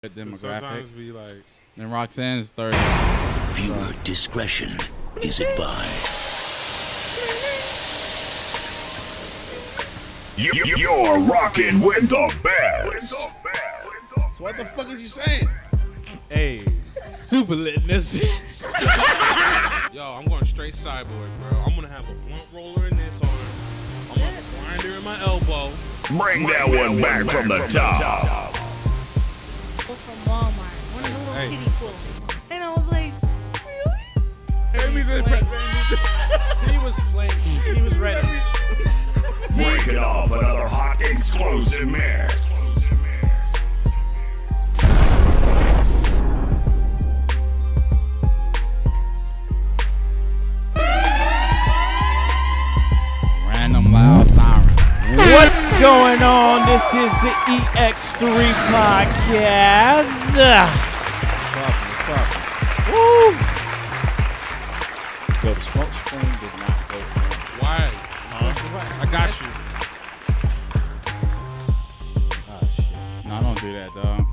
demographic. Sometimes be like. Then Roxanne's 30. Viewer discretion is advised. You're rocking with the best. So what the fuck is you saying? Hey. Super lit in this bitch. Yo, I'm going straight cyborg, bro. I'm gonna have a blunt roller in this arm. I'm gonna have a grinder in my elbow. Bring that one back from the top. From Walmart, one of the little kitty pools. And I was like, really? He was playing. He was ready. Breaking off another hot explosive mix. Random loud siren. What's going on? This is the Ex3 Podcast. Woo! Yo, the smoke screen did not go. Why? I got you. Oh, shit. No, don't do that, dog.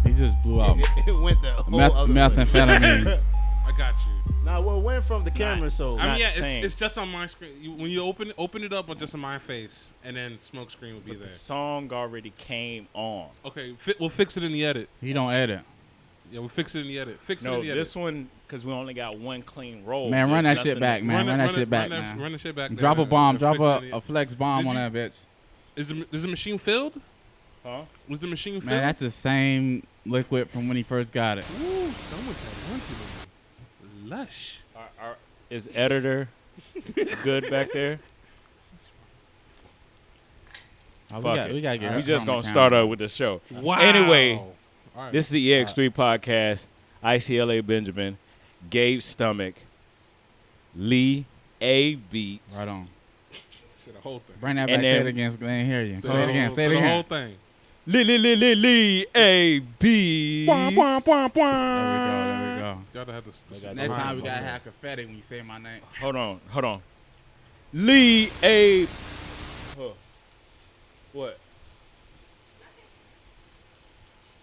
He just blew out It went the whole other way. methamphetamines. I got you. Nah, well, it went from the camera, so. I mean, yeah, same. it's just on my screen. When you open it up on just on my face, and then smoke screen will be But there. the song already came on. Okay, we'll fix it in the edit. He don't edit. Yeah, we'll fix it in the edit. Fix it No, in the edit. this one, because we only got one clean roll. Man, run There's that shit nothing- back, man. Run that shit back, run man. the shit back. Drop there, a bomb. and Drop fix it in a flex bomb Did on you- that bitch. Is the machine filled? Huh? Was the machine filled? Man, that's the same liquid from when he first got it. Ooh, someone got onto me. Lush. Is editor good back there? Oh, Fuck it. we gotta get We her just on gonna the start camera. up with the show. Wow. Anyway, All right. this is the Ex3 Podcast. ICLA Benjamin, Gabe Stomach, Lee A Beats. Right on. Say the whole thing. Bring that And back. Say then- it again. So they ain't hear you. Say Say it again. Say it the whole again. thing. Lee A Beats. There we go. There we go. Gotta have the. Next time we gotta have confetti when you say my name. Hold on. Lee A. What?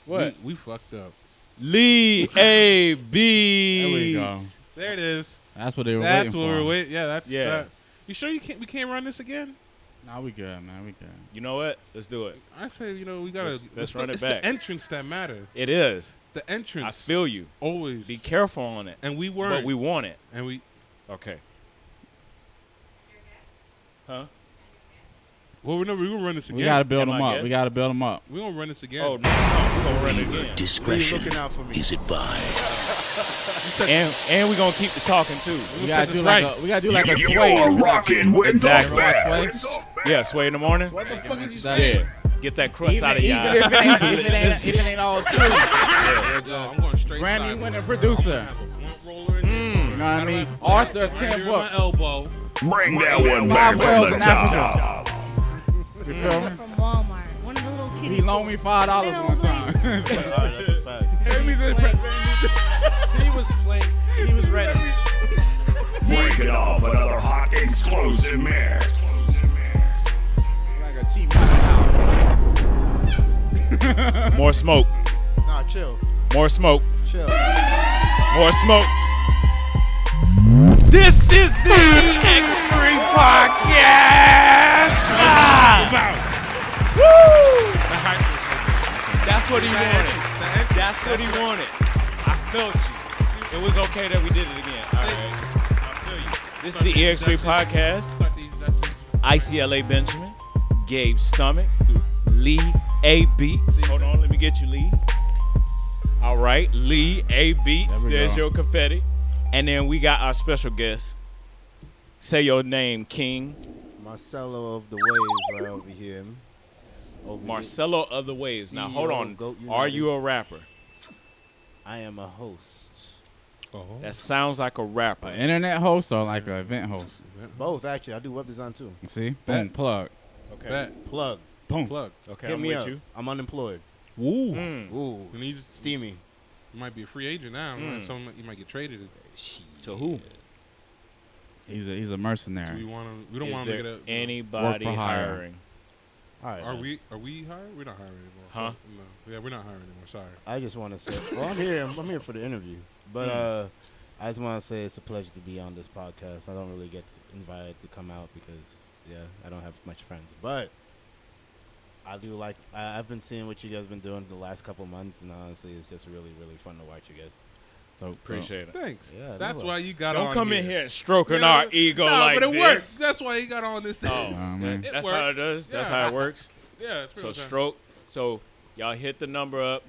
What? We fucked up. Lee A Beats. There we go. There it is. That's what they were That's waiting what for. we're waiting. Yeah, that's. Yeah. That. You sure we can't run this again? Nah, we good, man. We good. You know what? Let's do it. I say, we gotta. Let's run it it's back. the entrance that matter. It is. The entrance. I feel you. always. Be careful on it. And we weren't. But we want it. And we. Okay. Huh? Well, we're gonna run this again. We gotta build Am them I up. guess? We gotta build them up. We're gonna run this again. Oh, no. We're going to run it Viewer again. discretion looking out for me? is advised. And we're going to keep the talking, too. We gotta do like a You're sway. rocking with Exactly. the best. Yeah, sway in the morning. What the fuck is you That- saying? Yeah. Get that crust out of Even y'all. if it ain't all true. Yo, I'm going straight. Grammy side. winning I'm producer. gonna have a blunt roller in this You arm. know what I mean? I'm Author gonna of have a 10 grinder in my books. elbow. Bring that one back Five wells from in the Africa. top. You feel me? From Walmart, one of the little kitty He loaned me $5 And I one was time. That's a fact. He He was playing. He was ready. Breaking off another hot explosive mix. like a cheap house. More smoke. Nah, chill. More smoke. Chill. More smoke. This is the Ex3 Podcast. Woo! That's what he wanted. That's what he wanted. I felt you. It was okay that we did it again. All right. I feel you. This is the Ex3 Podcast. Start the introduction. ICLA Benjamin, Gabe Stomach, Lee A Beats. Hold on, let me get you, Lee. All right, Lee A Beats. There we There's go. your confetti. And then we got our special guest. Say your name, King. Marcelo of the Waves right over here. Marcelo of the Waves. Now, hold CEO on. of Goat Are United. you a rapper? I am a host. That sounds like a rapper. An internet host or like an event host? Both, actually. I do web design too. See? Boom, Bet. plug. Okay. Bet. Plug. Boom. Plug. Okay, Hit I'm me with up. you. I'm unemployed. Woo. Mm. Ooh. And he's Steamy. you might be a free agent now. Mm. You might get traded. To who? He's a Do mercenary. we want to? We don't Is want to there get a. anybody Work for hire. hiring? All right. Are we hiring? We're not hiring anymore. Huh? No. Yeah, we're not hiring anymore. Sorry. I just want to say, well, I'm here for the interview, but I just want to say it's a pleasure to be on this podcast. I don't really get invited to come out because, I don't have much friends, but I do like. I've been seeing what you guys been doing the last couple months, and honestly, it's just really, really fun to watch you guys. Appreciate it. Thanks. Yeah, That's no why you got on. Don't come here. in here and stroking Yeah, our ego like but it this. works. That's why you got on this thing. Oh, man. It that's worked. how it does. That's Yeah. how it works. Yeah. It's So stroke. So y'all hit the number up.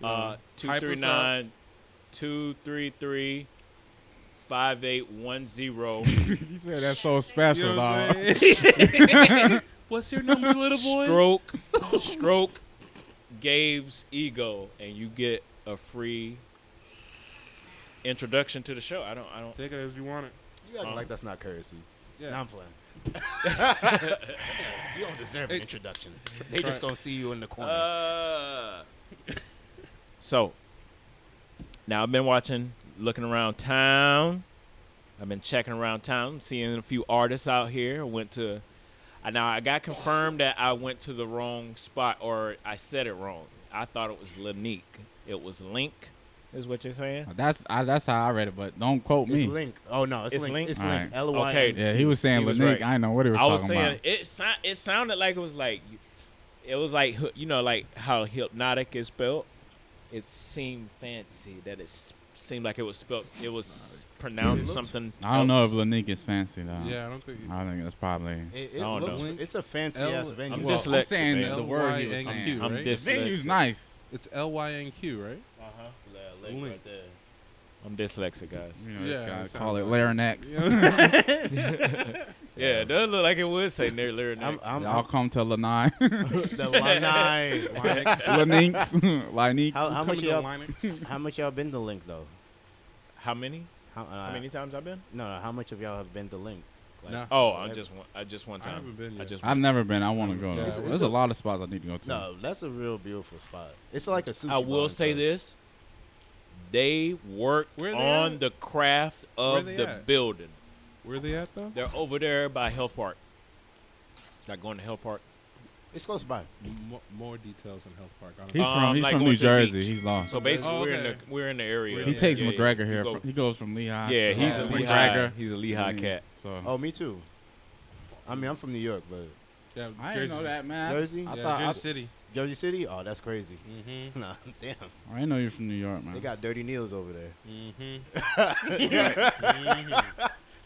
Yeah. 239-233-5810. You said that's so special, You know what dog. I'm saying? What's your number, little boy? Stroke Gabe's ego, and you get a free introduction to the show. I don't. Take it as you want it. You act like that's not courtesy. Yeah. Nah, I'm playing. You don't deserve an introduction. They just gonna see you in the corner. So now I've been looking around town. I've been checking around town, seeing a few artists out here. Now I got confirmed that I went to the wrong spot, or I said it wrong. I thought it was Lanique. It was Link, is what you're saying? That's how I read it, but don't quote It's me. Link. Oh no, it's It's Link. Link? It's All Link. right. L-Y-N. Okay. Yeah, he was saying He was Lanique. right. I didn't know what he was I was talking saying about. it sounded like it was like like how hypnotic is spelled. It seemed fancy that seemed like it was spelled. It was pronounced something. I don't know if else. Lanique is fancy though. Yeah, I don't think. I think that's probably. It I don't looks. know. It's a fancy ass venue. I'm Well, dyslexic, I'm saying man. the word he was L-Y-N-Q, saying. right? I'm The dyslexic. venue's nice. It's L-Y-N-Q, right? Link Link. right there. I'm dyslexic, guys. You know, Yeah, this guy it call it sounds larynx. Yeah, it does look like it would say near lyrics. Y'all come to Lanai. the Lanai. Laniques. Laniques. How much Coming to y'all? Linux. How much y'all been to Link though? How many? How many times I've been? No, how much of y'all have been to Link? Like, Nah. Oh, like- I just one I time. haven't been yet. I've never been. I want to go Yeah. there. It's There's a lot of spots I need to go to. No, that's a real beautiful spot. It's like a sushi. I will bar say inside. this. They work Where they on at? the craft of they the at? building. Where they at though? They're over there by Health Park. Like going to Health Park. It's close by. More details in Health Park. I don't He's know. from like New going to the Jersey. beach. He's lost. So basically, Oh, okay. we're in the area. He Yeah, takes Yeah, McGregor you here. go- He goes from Lehigh. Yeah, to he's a McGregor. Lehigh. He's a Lehigh Yeah. cat. So Oh, me too. I mean, I'm from New York, but Yeah, I didn't know that, man. Jersey? I Yeah, thought Jersey City. Jersey City. Oh, that's crazy. Mm-hmm. Nah, damn. I didn't know you're from New York, man. They got dirty Neils over there.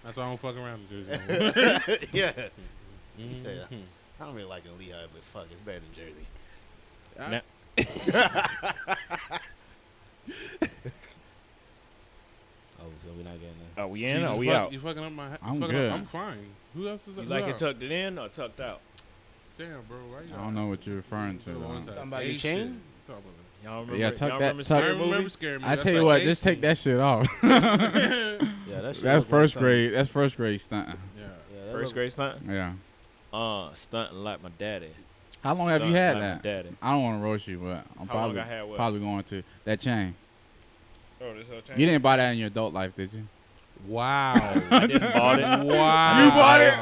That's why I don't fuck around in Jersey. Yeah. He said, I don't really like it in Lehigh, but fuck, it's better than Jersey. Now- Oh, so we're not getting that. Are we in? Jesus, Are we fuck- out? You fucking up my. I'm fucking good. Up, I'm fine. Who else is You who like it else? tucked it in or tucked out? Damn, bro. Why you I don't know what you're referring to. Talking though. Talking about your chain? Y'all remember? Yeah, tuck y'all that- remember tuck- Scary I remember Movie? Scary Movie. I That's tell you like what, A just take scene. that shit off. Yeah, that shit That's look first like grade. That's first grade stunting. Yeah. Yeah, that First look- grade stunt? Yeah. Stunting like my daddy. How long have you Stunt had like my that? daddy. I don't want to roast you, but I'm How long probably I had what? probably going to that chain. Oh, this whole You didn't buy that in your adult life, did you? Wow. I didn't bought it. Wow. You bought it?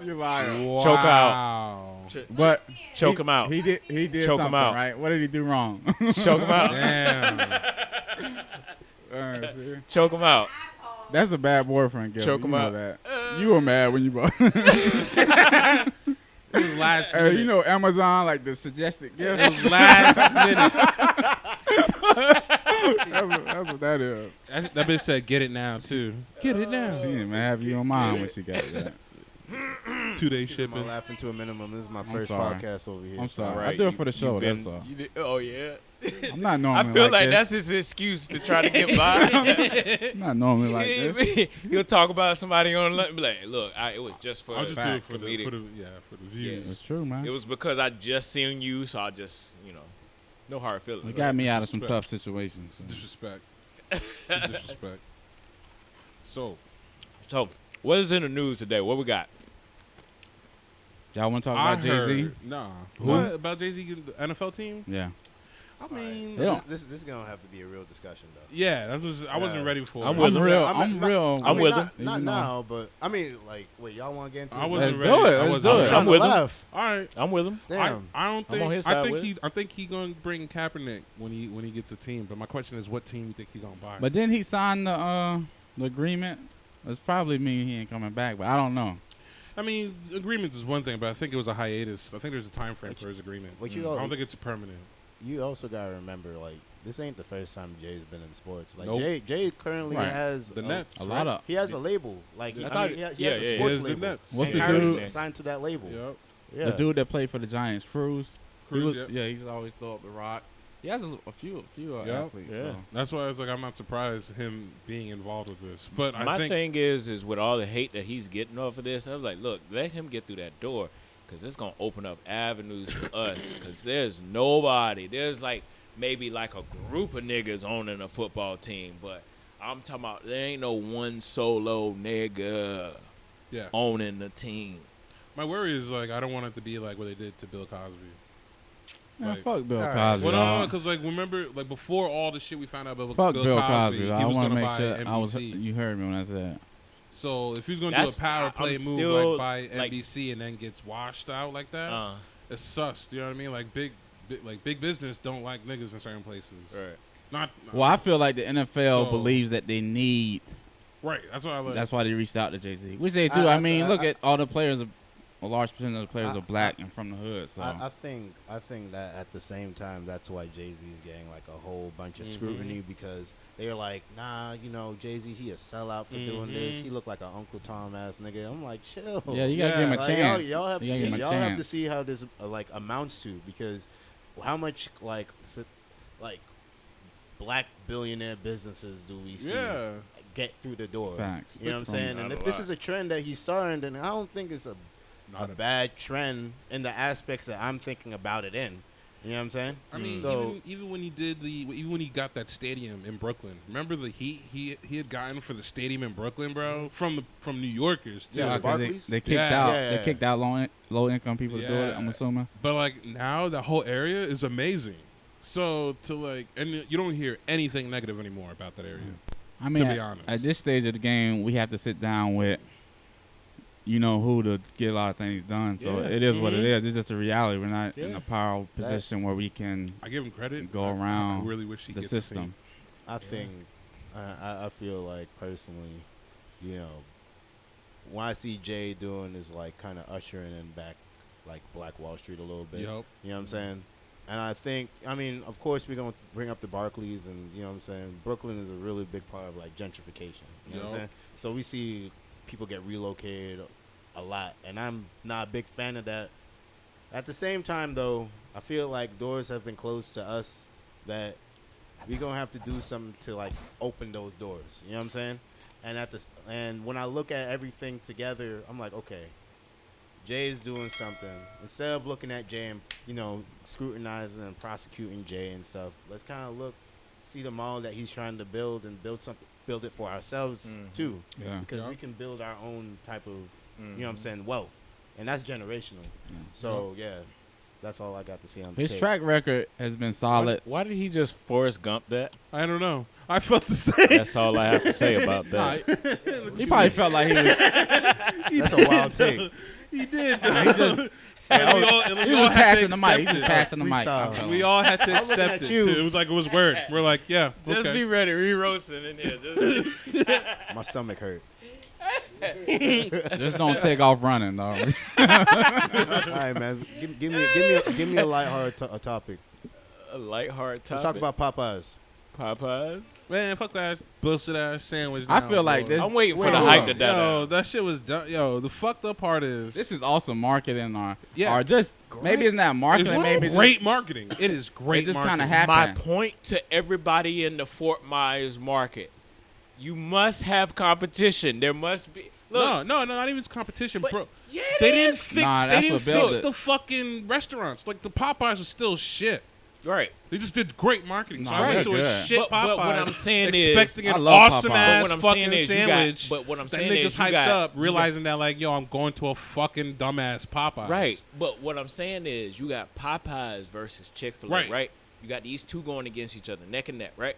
You liar. Wow. Choke out. But Choke him out. He did Choke him something, out. right? What did he do wrong? Choke him out. Damn. See? Choke him out. That's a bad boyfriend, Gil. Choke you him know out. That. You were mad when you bought. It was last Hey, minute. you know Amazon, like the suggested gift. It was last minute. That's what that is. That bitch said, "Get it now," too. Get it She now. didn't man have you on mind when she got that. 2-day I'm shipping. laughing to a minimum. This is my first sorry. podcast over here. I'm sorry. Right, I do it you- for the show. you been- That's all. you did- oh, yeah. I'm not normally I feel like this. that's his excuse to try to get by. I'm not normally like this. He'll talk about somebody on lunch and be like, look, it was just for I'll just do it the for the meeting. for the views. It's true, man. It was because I just seen you, so I just, no hard feelings. It got me out of some Disrespect. tough situations. so. Disrespect. Disrespect. So, So, what is in the news today? What we got? Y'all want to talk I about Jay-Z? heard. Nah. Who? What about Jay-Z getting the NFL team? Yeah. I mean, So this is gonna have to be a real discussion though. yeah, I wasn't ready for. I'm it. with him. I'm with him. Not now, but I mean, like, wait, y'all want to get into this? I wasn't Let's ready. do it. I Let's wasn't do it. ready. I'm with him. laugh. All right. I'm with him. Damn. I don't I'm think. on his side with it. I think he gonna bring Kaepernick when he gets a team. But my question is, what team you think he gonna buy? But then he signed the agreement. It's probably mean he ain't coming back, but I don't know. I mean, agreements is one thing, but I think it was a hiatus. I think there's a time frame for his agreement. What I you don't think it's permanent. You also gotta remember, like, this ain't the first time Jay's been in sports. Like, Nope. Jay currently Right. has The Nets. A lot of He has a label. Like, I I thought- mean, he has yeah, a yeah, sports he has the label. Nets. What's and the Kyrie's dude? signed to that label. Yep. Yeah. the dude that played for the Giants, Cruz. Cruz, He was, yep. he used to always throw up the rock. He has a few Yep. athletes. Yeah. So. That's why I was like, I'm not surprised him being involved with this. But I My think thing is with all the hate that he's getting off of this, I was like, look, let him get through that door because it's going to open up avenues for us because there's nobody. There's like maybe like a group of niggas owning a football team, but I'm talking about there ain't no one solo nigga yeah. owning the team. My worry is like I don't want it to be like what they did to Bill Cosby. Man, Like- fuck Bill All right. Cosby. Well, no, dog. because like remember, like before all the shit we found out about Fuck Bill Bill Cosby, Cosby. he I was want to gonna make buy sure NBC. you heard me when I said. So if he was gonna do a That's- power I'm play move still, like buy like- NBC and then gets washed out like that, it's sus. You know what I mean? Like big business don't like niggas in certain places. Right. Not Well, I feel like the NFL So- believes that they need. right. That's what I like. That's why they reached out to Jay-Z, which they do. I mean, look at all the players. A large percentage of the players are black and from the hood. So I think that at the same time, that's why Jay-Z's getting like a whole bunch of scrutiny because they're like, nah, you know, Jay-Z, he a sellout for doing this. He look like an Uncle Tom ass nigga. I'm like, chill. yeah, you gotta give him a Like, chance. Y'all have, You gotta give him a y'all have to chance. see how this like amounts to because how much like black billionaire businesses do we see get through the door? Facts. You know what I'm saying? Not And a if this lot. is a trend that he's starting, then I don't think it's a bad trend in the aspects that I'm thinking about it in. You know what I'm saying? I mean, So- even when he got that stadium in Brooklyn, remember the heat he had gotten for the stadium in Brooklyn, bro, from New Yorkers too. Yeah, Yeah, 'cause Barclays? they kicked Yeah. out. Yeah. They kicked out low income people to do it. I'm assuming. But like now, the whole area is amazing. So to like, and you don't hear anything negative anymore about that area. I mean, be honest. at this stage of the game, we have to sit down with, you know, who to get a lot of things done. So Yeah. it is what it is. It's just a reality. We're not in Yeah. a power position where we can I give him credit. go I around really wish he the gets system. I think I feel like personally, you know, what I see Jay doing is like kind of ushering in back like Black Wall Street a little bit. Yep. You know what I'm saying? And I think, I mean, of course, we're going to bring up the Barclays, and, you know what I'm saying, Brooklyn is a really big part of, like, gentrification. You know what I'm Yup. saying? So we see people get relocated a lot, and I'm not a big fan of that. At the same time, though, I feel like doors have been closed to us that we're going to have to do something to, like, open those doors. You know what I'm saying? And when I look at everything together, I'm like, okay, Jay's doing something. Instead of looking at Jay and, you know, scrutinizing and prosecuting Jay and stuff, let's kind of see the model that he's trying to build and build it for ourselves too. Yeah. Because we can build our own type of, you know what I'm saying, wealth. And that's generational. So, yeah, that's all I got to see on the His tape. track record has been solid. Why did he just Forrest Gump that? I don't know. I felt the same. That's all I have to say about that. He probably felt like he was. That's a wild take. He did. He just. He was passing the mic. He just passing the mic. Freestyle. We all had to I'm looking accept at it. you. Too. It was like it was word. We're like, yeah, Just okay. be ready. Re-roasting in here. My stomach hurt. Just don't take off running, though. All right, man. Give me a lighthearted topic. A lighthearted topic. Let's talk about Popeyes. Popeyes. Man, fuck that bullshit ass sandwich. I now, feel like bro. this. I'm waiting for Wait, the hold hype on. to die Yo, down. that shit was done. Yo, the fucked up part is This is awesome marketing, Yeah. or just maybe it's not marketing. Maybe it's it's great marketing. It is great. It just kind of marketing. My happened. point to everybody in the Fort Myers market: you must have competition. There must be. Look, No, not even competition, but- bro. yeah, They it didn't is. fix. Nah, they that's didn't what built fix it. the fucking restaurants. Like the Popeyes are still shit. Right. They just did great marketing. So Nah, I went they're to a good. shit But what Popeyes I'm saying is- expecting I an love awesome Popeyes. ass But what I'm fucking saying is you got- sandwich. but what I'm that saying niggas is you hyped got- up, realizing that like, yo, I'm going to a fucking dumbass Popeyes. Right. But what I'm saying is you got Popeyes versus Chick-fil-A, Right. right? You got these two going against each other, neck and neck, right?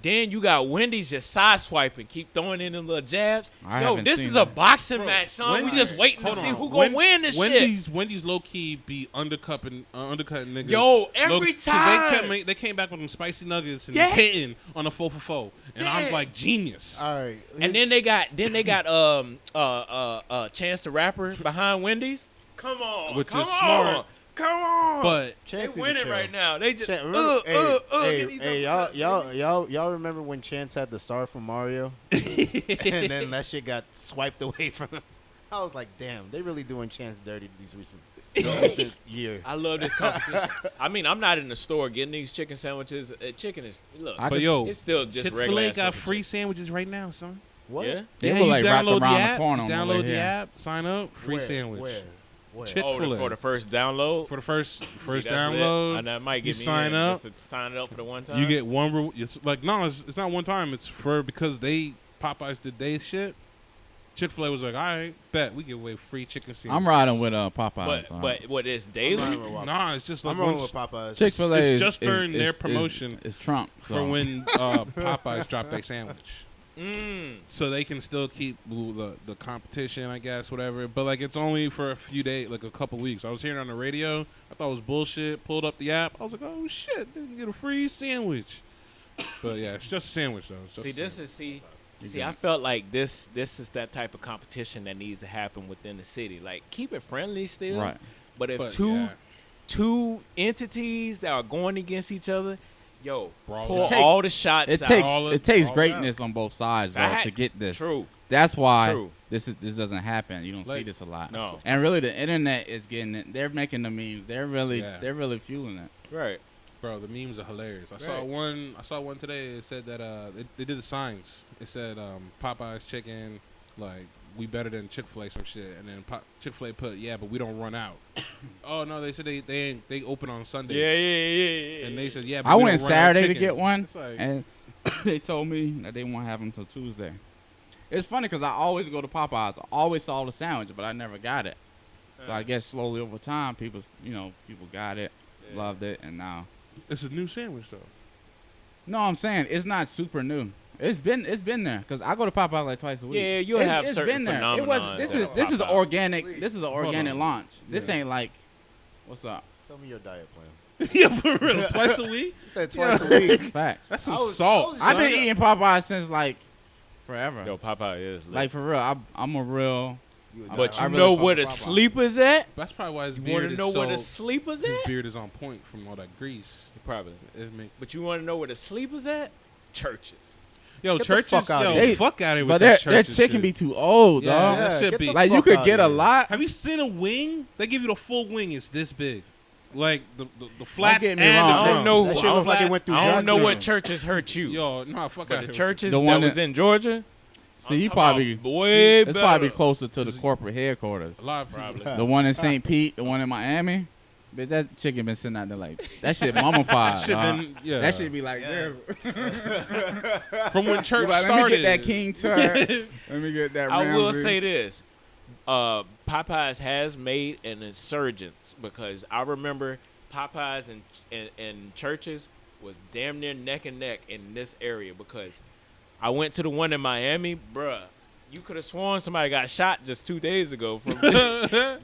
Then you got Wendy's just side swiping, keep throwing in them little jabs. Yo, this is a boxing match, son. We just waiting to see who gonna win this shit. Wendy's low key be undercutting niggas. Yo, every time they came back with them spicy nuggets and hitting on a 4 for 4, and I was like, genius. All right, and then they got Chance the Rapper behind Wendy's. Come on, which is smart. Come on, but Chance they winning right now. They just y'all remember when Chance had the star from Mario, and then that shit got swiped away from him. I was like, damn, they really doing Chance dirty these recent year. I love this competition. I mean, I'm not in the store getting these chicken sandwiches. Chicken is it's still just regular. Chick-fil-A got free sandwiches right now, son. What? Yeah, They you like download the around app. the corner. Download the app. Sign up. Free Where? sandwich. Where? Chick-fil-A. for the first download. For the first See, download, and that might you get me sign in up. just to sign it up for the one time. You get one. It's like it's not one time. It's because Popeyes did they shit. Chick-fil-A was like, all right, bet we give away free chicken sandwich. I'm riding with Popeyes. But what is daily? Nah, it's just like I'm rolling with Popeyes. Chick-fil-A It's is just during their promotion. It's Trump for when Popeyes dropped their sandwich. So they can still keep the competition, I guess, whatever. But like it's only for a few days, like a couple weeks. I was hearing it on the radio. I thought it was bullshit. Pulled up the app. I was like, oh shit, they can get a free sandwich. But yeah, it's just a sandwich though. I felt like this is that type of competition that needs to happen within the city. Like keep it friendly still. Right. But if two entities that are going against each other, pull all the shots out. It takes greatness on both sides though, to get this. True. That's why this doesn't happen. You don't see this a lot. No. And really, the internet is getting it. They're making the memes. They're really fueling it. Right. Bro, the memes are hilarious. I saw one today. It said that they did the signs. It said Popeye's chicken, like we better than Chick-fil-A some shit. And then Chick-fil-A put but we don't run out. Oh no, they said they open on Sundays. Yeah. And they said but I we went don't run out Saturday to chicken. get one, Like, and they told me that they won't have them until Tuesday. It's funny because I always go to Popeyes. I always saw the sandwich, but I never got it. So I guess slowly over time, people got it, loved it, and now. It's a new sandwich though. No, I'm saying it's not super new. It's been there because I go to Popeyes like twice a week. Yeah, you'll have certain phenomena. This is organic. This is an organic launch. This ain't like, what's up? Tell me your diet plan. Yeah, for real. Twice a week? He said twice a week. Facts. That's some salt. I've been eating Popeyes since like forever. Yo, Popeye is lit. Like for real. I'm a real. But I you really know fuck where with the Popeye. sleepers at? That's probably why his You beard want to is know so, where the sleepers his at? beard is on point from all that grease. Probably. It makes But you want to know where the sleepers at? Churches. Yo, Get the churches, fuck out of yo, here. fuck out of here with But that their churches chicken shit. be too old, Yeah, dog. that shit get be. the Like you fuck could out get of a here. lot. Have you seen a wing? They give you the full wing. It's this big, like the flats get and me wrong. the I don't drum. know. That shit I look like it went through I don't know John what Cleveland. churches hurt you. Yo, nah, fuck But out the here. churches The that one was that- in Georgia, See, I'm you talking probably about way it's better. probably closer to the corporate headquarters. A lot of people. Probably. The one in St. Pete, the one in Miami. Bitch, that chicken been sitting out there like that shit mummified. That shit dog. been- yeah. That shit be like this. From when church Like, started. let me get that King Tut. Let me get that. I will Ramsay. say this. Popeyes has made an insurgence because I remember Popeyes and churches was damn near neck and neck in this area because I went to the one in Miami, bruh. You could have sworn somebody got shot just 2 days ago. From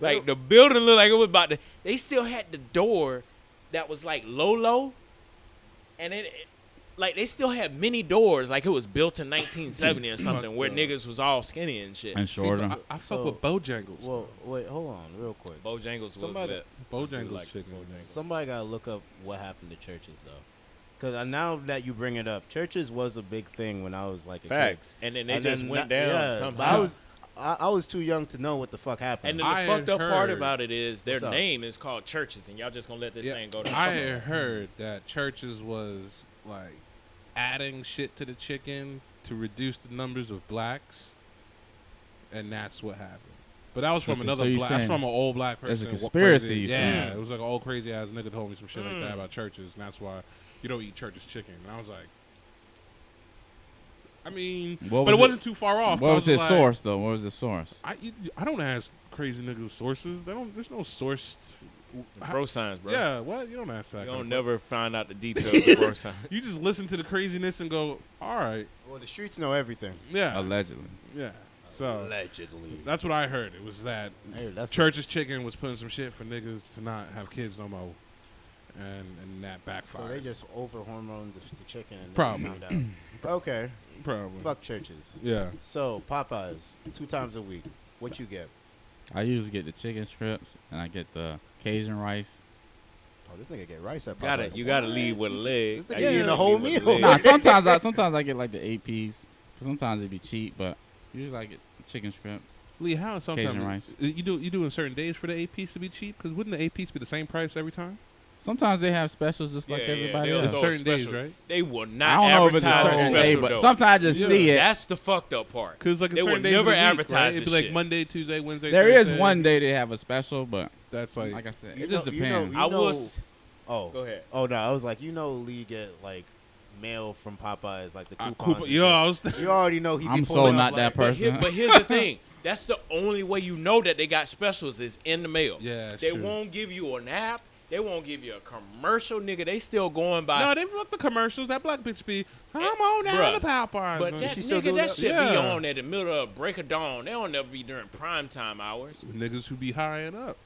like the building looked like it was about to. They still had the door that was like low, and like they still had many doors like it was built in 1970 or something where niggas was all skinny and shit. And shorter. I fuck with Bojangles. Well, wait, hold on, real quick. Bojangles was Somebody- lit. Bojangles Like chicken. Bojangles. Somebody gotta look up what happened to churches though, because now that you bring it up, churches was a big thing when I was like a Facts. And then they kid. just went down but somehow. I was too young to know what the fuck happened. And then I the fucked up had part heard- about it is their What's up? name is called churches, and y'all just gonna let this thing go down. I had heard that churches was like adding shit to the chicken to reduce the numbers of blacks, and that's what happened. But that was from So another you black. That's saying from an old black there's person. a conspiracy, Crazy. you Yeah, saying. it was like an old crazy ass nigga told me some shit like that about churches, and that's why you don't eat churches chicken. And I was like, I mean, What but was it wasn't too far off. What was his like, source though? What was the source? I don't ask crazy niggas sources. There's no source. Bro science, bro. Yeah, what? You don't ask that. You kind don't of never find out the details of bro science. You just listen to the craziness and go, all right. Well, the streets know everything. Yeah. Allegedly. Yeah. So Allegedly. that's what I heard. It was that Hey, that's Church's Chicken was putting some shit for niggas to not have kids no more. And that backfired. So they just over hormoned the chicken and Probably. found out. Okay. Probably. Fuck churches. Yeah. So Popeyes 2 times a week. What you get? I usually get the chicken strips and I get the Cajun rice. Oh, this nigga get rice at Popeyes. You gotta leave with a leg. This nigga eating the whole meal. Nah, sometimes I get like the 8 piece. Sometimes it be cheap, but usually I get chicken strip. Lee, how sometimes Cajun rice. you doing certain days for the 8 piece to be cheap? Because wouldn't the 8 piece be the same price every time? Sometimes they have specials just like everybody they'll else. throw a Certain days, special. right? They will I not don't know if it's a advertise a certain day, special but though. sometimes I just see it. That's the fucked up part. Because like They certain would days never of the week, advertise right? It'd be this like shit. Monday, Tuesday, Wednesday. There is Thursday. one day they have a special, but That's like like I said, You it just know- you depends. know- I will. Oh. Go ahead. Oh no, I was like, Lee get like mail from Popeyes, like the coupons. coupon. and Yo, shit. I was You already know he be I'm pulling so up not like, that person. But here's the thing. That's the only way you know that they got specials is in the mail. Yeah, They true. won't give you an app. They won't give you a commercial, nigga. They still going by. No, they fuck the commercials. That black bitch be, come on down Bruh. to Popeyes. But man. that She still nigga, doing that that? shit be Yeah. on at the middle of break of dawn. They don't never be during prime time hours. Niggas who be high and up.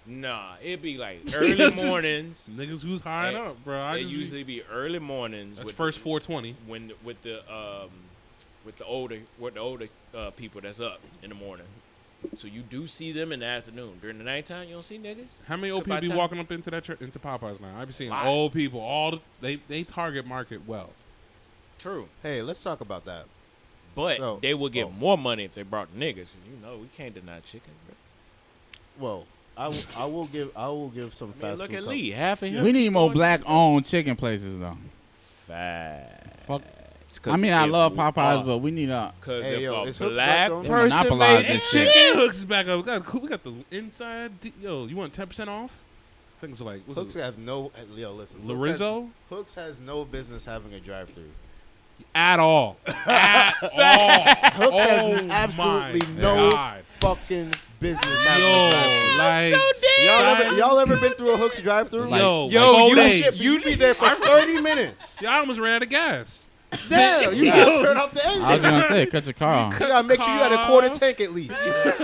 Nah, it be like early mornings. Niggas who's high and Hey, up, bro. I It just usually be early mornings. that's first 420. when with the older people that's up in the morning. So you do see them in the afternoon. During the nighttime, you don't see niggas. How many old By people be time- walking up into into Popeyes now? I be seeing Lot. old people. They target market well. True, Hey, let's talk about that. but So- they would get more money if they brought the niggas. You know, we can't deny chicken. Bro. Well, I will give some I mean, fast look food. at Lee, half of him. We need more going to black-owned chicken places though. Facts. I mean, I love Popeyes, but we need a. Because Hey, if yo, a is Hooks black black-owned? person Monopolize made this it shit. chicken, Hooks is back up. We got the inside. Yo, you want 10% off? Things like what's Hooks it? have no. Listen. Lorenzo Hooks has no business having a drive-through. at all. At all. Hooks Oh has absolutely my no God. fucking business having a Yo, drive-through. like Y'all ever been through a Hooks drive-through? yo, Yo, like, you days. You'd be there for 30 minutes. Yeah, I almost ran out of gas. Damn, you gotta turn off the engine. I was gonna say, cut your car off. You gotta make sure you got a quarter tank at least.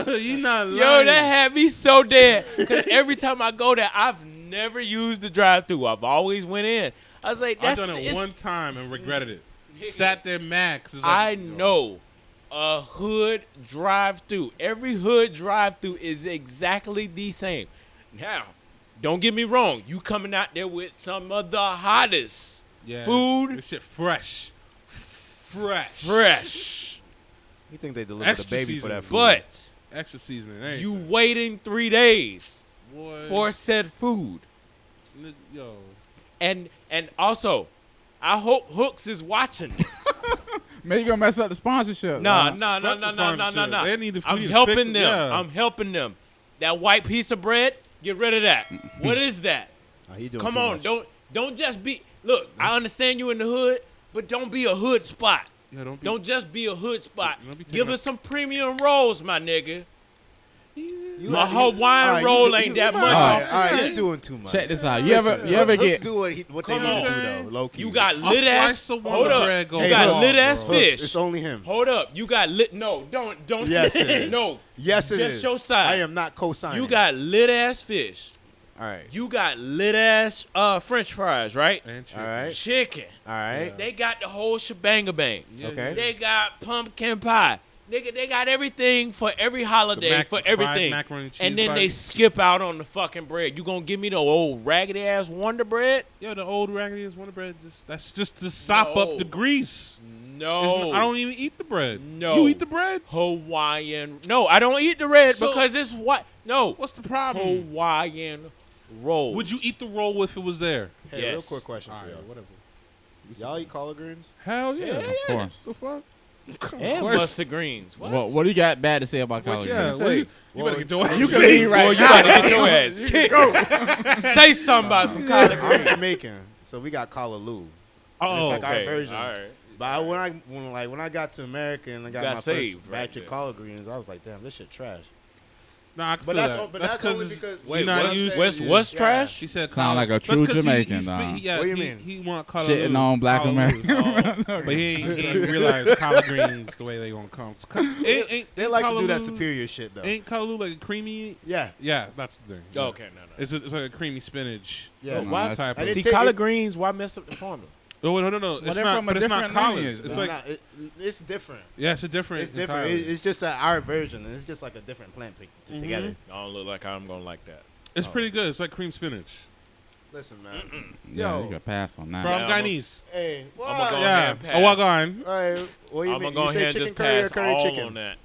You not lying. Yo, that had me so dead. Because every time I go there, I've never used the drive-through. I've always went in. I was like, I've that's done it it's- one time and regretted it. Sat there max. It's I like, know a hood drive-through. Every hood drive-through is exactly the same. Now, don't get me wrong. You coming out there with some of the hottest Yeah, food, This shit fresh. fresh. You think they delivered Extra a baby for seasoning. that food? But Extra seasoning. Everything. you waiting 3 days Boy, for said food. yo. And also, I hope Hooks is watching this. Maybe you gonna mess up the sponsorship. Nah. Fuck the sponsorship. They need the I'm food helping fixed, them. yeah. I'm helping them. That white piece of bread, get rid of that. What is that? Oh, he doing Come too on, much. don't just be. Look, I understand you in the hood, but don't be a hood spot. Yeah, Don't just be a hood spot. Don't be taking Give up- us some premium rolls, my nigga. You- A Hawaiian all right, roll you- ain't you- that all much right, off all right, the you're set. doing too much. Check this out. You ever Hooks get? do what they Come need to on. do though, low key. You got A lit ass. slice of Hold Wonder up. Bread goes You got off, lit ass bro. Hooks, fish. it's only him. Hold up. You got lit. No, don't. Yes, it is. No. Yes, it is. Just your side. I am not co-signing. You got lit ass fish. all right. You got lit ass French fries, right? And chicken. All right. Chicken. All right. They got the whole shebang bang. Yeah, Okay. yeah. They got pumpkin pie. Nigga, they got everything for every holiday, for fried everything. macaroni and cheese And then they bites. skip out on the fucking bread. You gonna give me the old raggedy ass Wonder Bread? Yo, the old raggedy ass Wonder Bread. That's just to sop up the No. grease. No. I don't even eat the bread. No. You eat the bread? Hawaiian. No, I don't eat the red So- because it's what? No. What's the problem? Hawaiian rolls. Would you eat the roll if it was there? Hey, Yes. real quick question All for right, y'all. whatever. Y'all eat collard greens? Hell yeah. Hell Of course. The fuck? And Question. mustard greens. What? What do you got bad to say about collard Yeah, greens? what you better get your ass You can beat. leave right Boy, you now. about to get your ass kicked. Say something about some collard I'm greens. Jamaican, so we got callaloo. Oh, it's like our okay. version. All right. But when I got to America and I got my saved first right batch there. of collard greens, I was like, damn, this shit trash. Nah, I can But feel that's that. but that's only 'cause because Wait, not what's, used- what's yeah. trash? He said Sound like a that's true 'cause Jamaican, he's, dog. yeah, What do you he, mean? He want collard Shitting on black collard- Americans. But he ain't realize collard greens the way they gonna come. they like to do that Kalaloo- superior shit though. Ain't callaloo like creamy? Yeah. Yeah, that's the thing. Oh, okay, no. It's like a creamy spinach. Yeah. No, Why? that's- Type And of. it See, take- collard greens, why mess up the formula? Oh no, Well, it's they're not. from a But it's not different collards. lineage, It's though. like It's different. yeah, it's a different. It's different. entirely. It's just our version. It's just like a different plant Mm-hmm. together. I don't look like I'm gonna like that. It's pretty good. It's like cream spinach. Listen, man. Yeah, Yo. you got pass on that. Bro, Yeah, I'm I'm Guyanese. Hey, what? I'm gonna go Yeah. ahead and pass. Oh, walk on. All right. What you I'm mean? gonna go You say ahead and chicken just curry or pass curry all chicken? on that.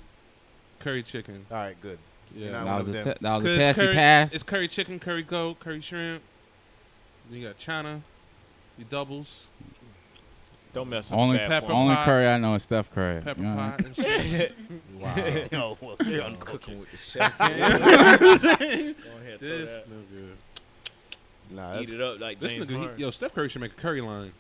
Curry chicken. All right, good. Yeah. You're not That one was of a them. that was a 'Cause testy curry- pass. It's curry chicken, curry goat, curry shrimp. Then you got chana. You doubles. Don't mess up Only the bad pepper. formula. Only pot. Curry I know is Steph Curry. Pepper You know what I pot mean? and shit. Wow. Yo, well, you're I'm uncooking. cooking with the chef. Go ahead, throw This that. no good. Nah, that's Eat it up like This James nigga, Harden. yo, Steph Curry should make a curry line.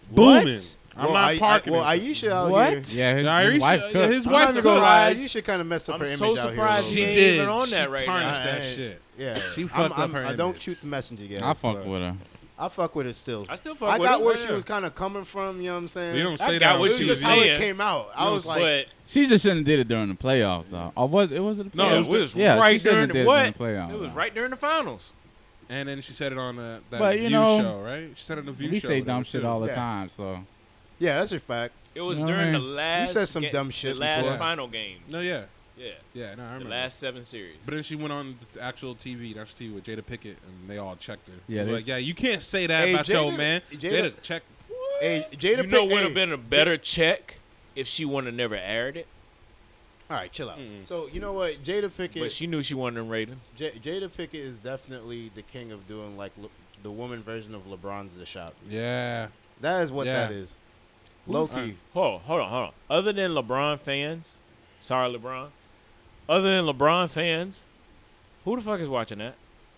What? Booming. I'm well, not parking well, it. Aisha out What? here. Yeah, his, Yeah, his Aisha- wife yeah, cooked. his I'm wife's not a gonna lie. surprised. Aisha kind of messed up I'm her so image surprised out he here. a ain't little even on that She right tarnished now. that I- shit. Yeah, She fucked up her I don't image. shoot the messenger yet. I fuck with her. I fuck with it still. I still fuck I with got it. where Yeah. she was kind of coming from. You know what I'm saying? We don't I say got that. what It on she was was just how saying. it came out. I was like, But She just shouldn't have did it during the playoffs though. Or was it the No, playoffs? it it was yeah, right she shouldn't during have the did what? it during the playoffs. It was though. right during the finals. And then she said it on that But, you View know, show, right? She said it on the View We show. say or dumb whatever, shit too. all the Yeah. time, so yeah, that's a fact. It was You know what I during the mean? last. said some dumb shit The last before. final games. No, yeah. Yeah. Yeah, no, I The remember. last 7 series. But then she went on the actual TV, national TV with Jada Pickett, and they all checked her. Yeah, They they- were like, yeah, you can't say that Hey, about your Jada- old man. Jada- Jada, check. Hey, Jada You know Pick- would hey, have been a better check if she would have never aired it. All right, chill out. So you know what, Jada Pickett. But she knew she wanted them ratings. Jada Pickett is definitely the king of doing like the woman version of LeBron's The Shop. Yeah. That is what Yeah. that is. Low-key. Hold on. Other than LeBron fans, sorry LeBron. Other than LeBron fans, who the fuck is watching that?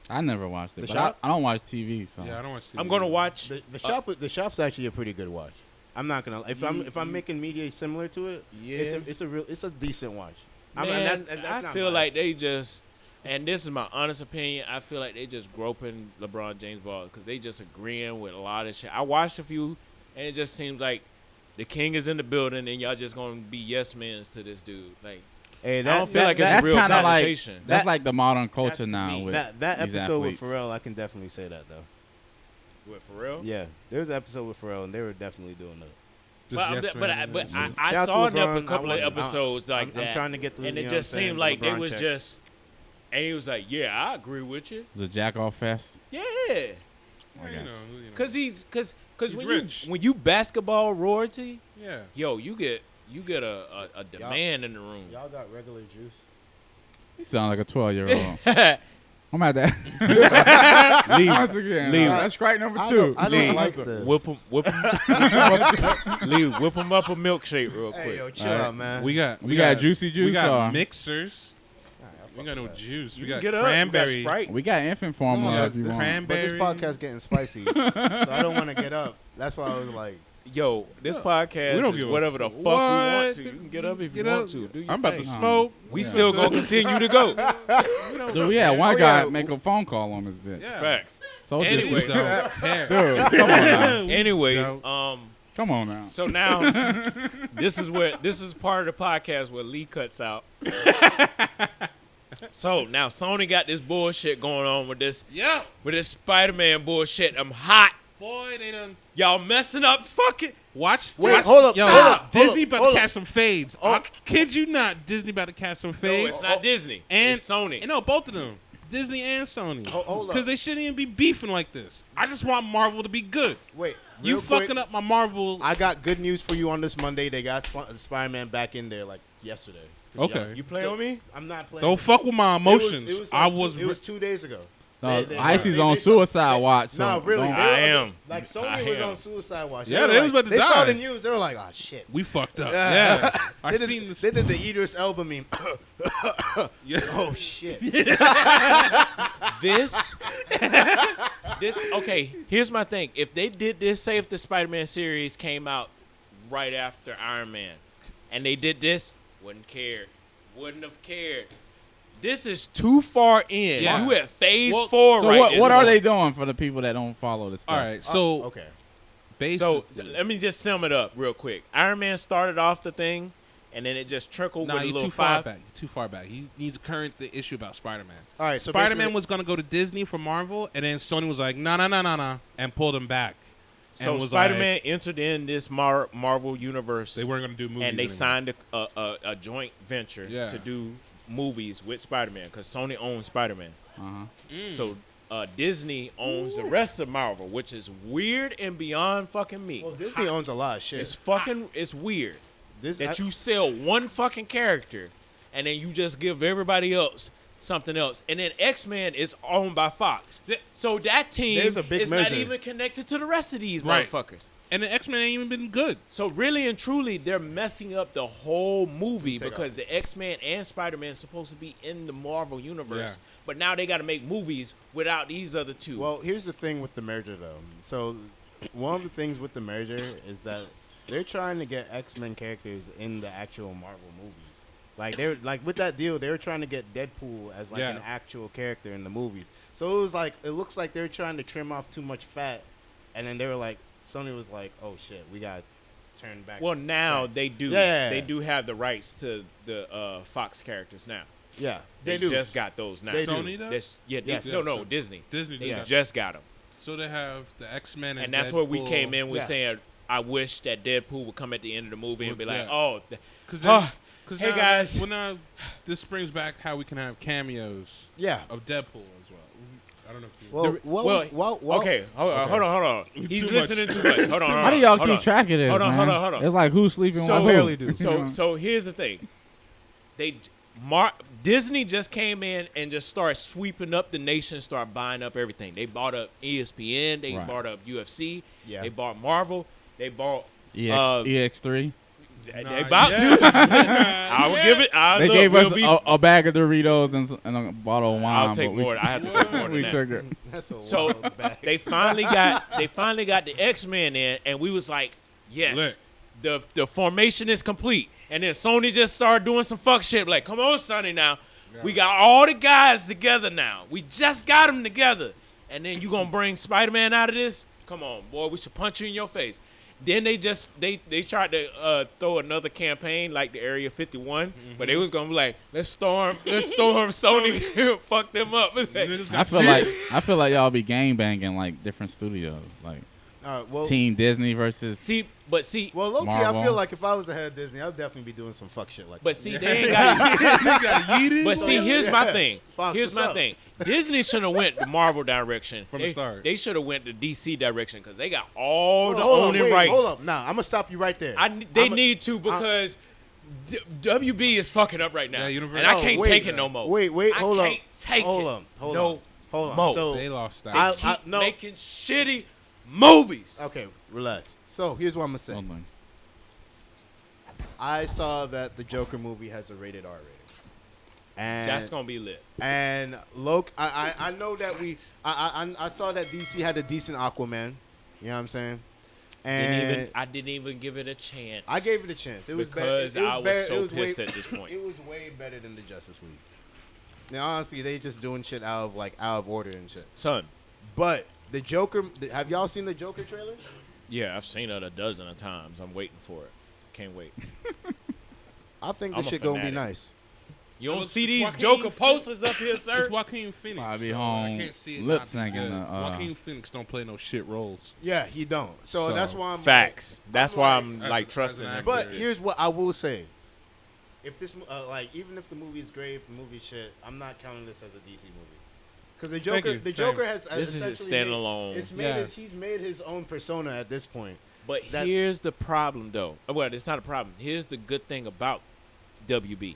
I never watched it. The But Shop? I don't watch TV, so Yeah, I don't want to see I'm gonna watch. The shop's actually a pretty good watch. I'm not gonna if I'm making media similar to it, it's a decent watch. Man, That's I not feel biased. like they just, and this is my honest opinion, I feel like they just groping LeBron James ball because they just agreeing with a lot of shit. I watched a few, and it just seems like the king is in the building, and y'all just gonna be yes mans to this dude. Like, Hey, I don't feel like it's that's a real kinda like conversation. that's That- like the modern that's culture to now. me. With that these episode athletes. with Pharrell, I can definitely say that though. What, for real? Yeah, there was an episode with Pharrell, and they were definitely doing that. But I Shout saw out to a LeBron. couple of I'm- episodes like I'm that. trying to get the and you it know just what I'm saying, seemed like they LeBron was check. just, and he was like, "Yeah, I agree with you." The jack off fest. Yeah, Cause because He's when rich. you basketball royalty, yeah. yo, you get a demand in the room. Y'all got regular juice. You sound like a 12-year-old. I'm at that. Leave. Once again, Leave. that's strike number I 2. don't, I don't Leave. like this. Whip him up a milkshake real quick. Hey, yo, chill Alright. out, man. We got juicy juice. We got or- mixers. We got no juice. You We can got get up. cranberry. You got Sprite. We got infant formula No, if you this- want. But this Cranberry. podcast getting spicy, so I don't want to get up. That's why I was like, Yo, this we podcast don't is give a whatever the fuck we what? want to. You can get up if you Get want up. to. Do your I'm about to thing. smoke. We Yeah. still gonna continue to go. Dude, we had one Oh, guy yeah. make a phone call on this bitch. Yeah. Facts. So Anyway. Don't care. dude, come on now. Anyway, Don't. Come on now. so now this is part of the podcast where Lee cuts out. So now Sony got this bullshit going on with this Yeah. Spider-Man bullshit. I'm hot. Boy, they done. Y'all messing up fucking. Watch. Wait, watch- hold up, Yo, hold up, Disney hold up, about hold to up. catch some fades. I kid you not. Disney about to catch some No, fades. it's not Disney. and It's Sony. No, both of them. Disney and Sony. Hold up. Because they shouldn't even be beefing like this. I just want Marvel to be good. wait, You real quick, fucking up my Marvel. I got good news for you on this Monday. They got Spider-Man back in there like yesterday. to be Okay. honest. You playing with me? I'm not playing. Don't fuck with my emotions. It was, I like was. It was 2 days ago. No, They- Icy's they- on they- suicide they- watch. So No, really. don't- they I were- am. Like I Sony was am. on suicide watch. Yeah, they were was about to They saw die. the news. They were like, "Oh shit." We fucked up. Yeah. Yeah. I They seen did, this. they did the Idris Elba meme. Yeah. Oh shit. This, okay, here's my thing. If they did this, say if the Spider-Man series came out right after Iron Man, and they did this, wouldn't have cared. This is too far in. Yeah. You at phase 4 So right what are they doing for the people that don't follow this stuff? All right, so Okay. So basically, let me just sum it up real quick. Iron Man started off the thing, and then it just trickled with a you're little too far 5. back. You're too far back. He needs to current the issue about Spider-Man. All right. So Spider-Man basically- was gonna go to Disney for Marvel, and then Sony was like, no, and pulled him back. So and was Spider-Man like, entered in this Marvel universe. they weren't gonna do movies, and they anymore. signed a joint venture Yeah. to do movies with Spider-Man because Sony owns Spider-Man. So Disney owns the rest of Marvel, which is weird and beyond fucking me. Well, Disney owns a lot of shit. It's weird that you sell one fucking character and then you just give everybody else something else. And then X-Men is owned by Fox. So that team There's a big is not merger. even connected to the rest of these Right. motherfuckers. and the X-Men ain't even been good. So really and truly, they're messing up the whole movie Take because off. the X-Men and Spider-Man supposed to be in the Marvel universe, Yeah. but now they got to make movies without these other two. Well, here's the thing with the merger, though. So, one of the things with the merger is that they're trying to get X-Men characters in the actual Marvel movies. Like they're like with that deal, they were trying to get Deadpool as like Yeah. an actual character in the movies. So it was like it looks like they're trying to trim off too much fat, and then they were like, Sony was like, "Oh shit, we got to turn back." well, now tracks. they do. Yeah. They do have the rights to the Fox characters now. Yeah, They do. just got those now. They do. Sony does? Yeah, Yes. no, Disney. Disney They just got just got them. So they have the X-Men And that's where we Deadpool. came in with Yeah. saying, I wish that Deadpool would come at the end of the movie and be like, Yeah. oh, Cause hey, now, guys. Well, now this brings back how we can have cameos Yeah. of Deadpool as well. I don't know if you. Well, okay, hold on. He's Too listening much. too much. Hold on. How do y'all hold keep on. track of this, Hold on, man? hold on. It's like who's sleeping So- with who. barely do. So here's the thing. Disney just came in and just started sweeping up the nation, start buying up everything. They bought up ESPN, they Right. bought up UFC, Yeah. they bought Marvel, they bought EX3. they bought I will give it. They gave us a bag of Doritos and a bottle of wine. I'll take but we- more. I have to take more than We that. took it. That's a So wild bag. they finally got the X-Men in, and we was like, yes, Lit. the formation is complete. And then Sony just started doing some fuck shit. Like, come on, Sonny, now we got all the guys together now. We just got them together, and then you gonna bring Spider-Man out of this? Come on, boy, we should punch you in your face. Then they tried to throw another campaign like the Area 51, but they was gonna be like, let's storm Sony, fuck them up. I feel like y'all be gang banging like different studios, like well, Team Disney versus. See, well, low-key, Marvel. I feel like if I was the head of Disney, I'd definitely be doing some fuck shit like But that. see, they ain't got. But see, here's my Yeah. thing. Fox, Here's what's my up? thing. Disney should have went the Marvel direction From the start. They should have went the DC direction because they got all the Hold on, owning wait, rights. Hold up. Nah, I'm going to stop you right there. They need to because WB is fucking up right now, Yeah, Universal. and I can't wait, take it no more. Wait, hold I up. can't take hold it on, hold no on. Hold on. more. So, They lost that. They I- keep no. making shitty movies. okay, relax. So, here's what I'm going to say. Hold on. I saw that the Joker movie has a rated R rating. And That's gonna be lit. And I know that I saw that DC had a decent Aquaman. You know what I'm saying? And I didn't even give it a chance. I gave it a chance. It was because better. I was so pissed at this point. It was way better than the Justice League. Now, honestly, they just doing shit out of order and shit. Son, But the Joker, have y'all seen the Joker trailer? yeah, I've seen it a dozen of times. I'm waiting for it. Can't wait. I think I'm this a shit gonna be fanatic. nice. You don't It's see these Joaquin Joker Phoenix. posters up here, sir? It's Joaquin Phoenix. I'll be so home I can't see it lip not being syncing good. the, Joaquin Phoenix don't play no shit roles. Yeah, he don't. So that's why I'm Facts. That's why I'm As- like as trusting an him. actor. But There is. here's what I will say: if this, even if the movie is great, if the movie shit, I'm not counting this as a DC movie. Because the Joker has This is a essentially standalone. It's made. Yeah. He's made his own persona at this point. But that- here's the problem, though. Well, it's not a problem. Here's the good thing about WB.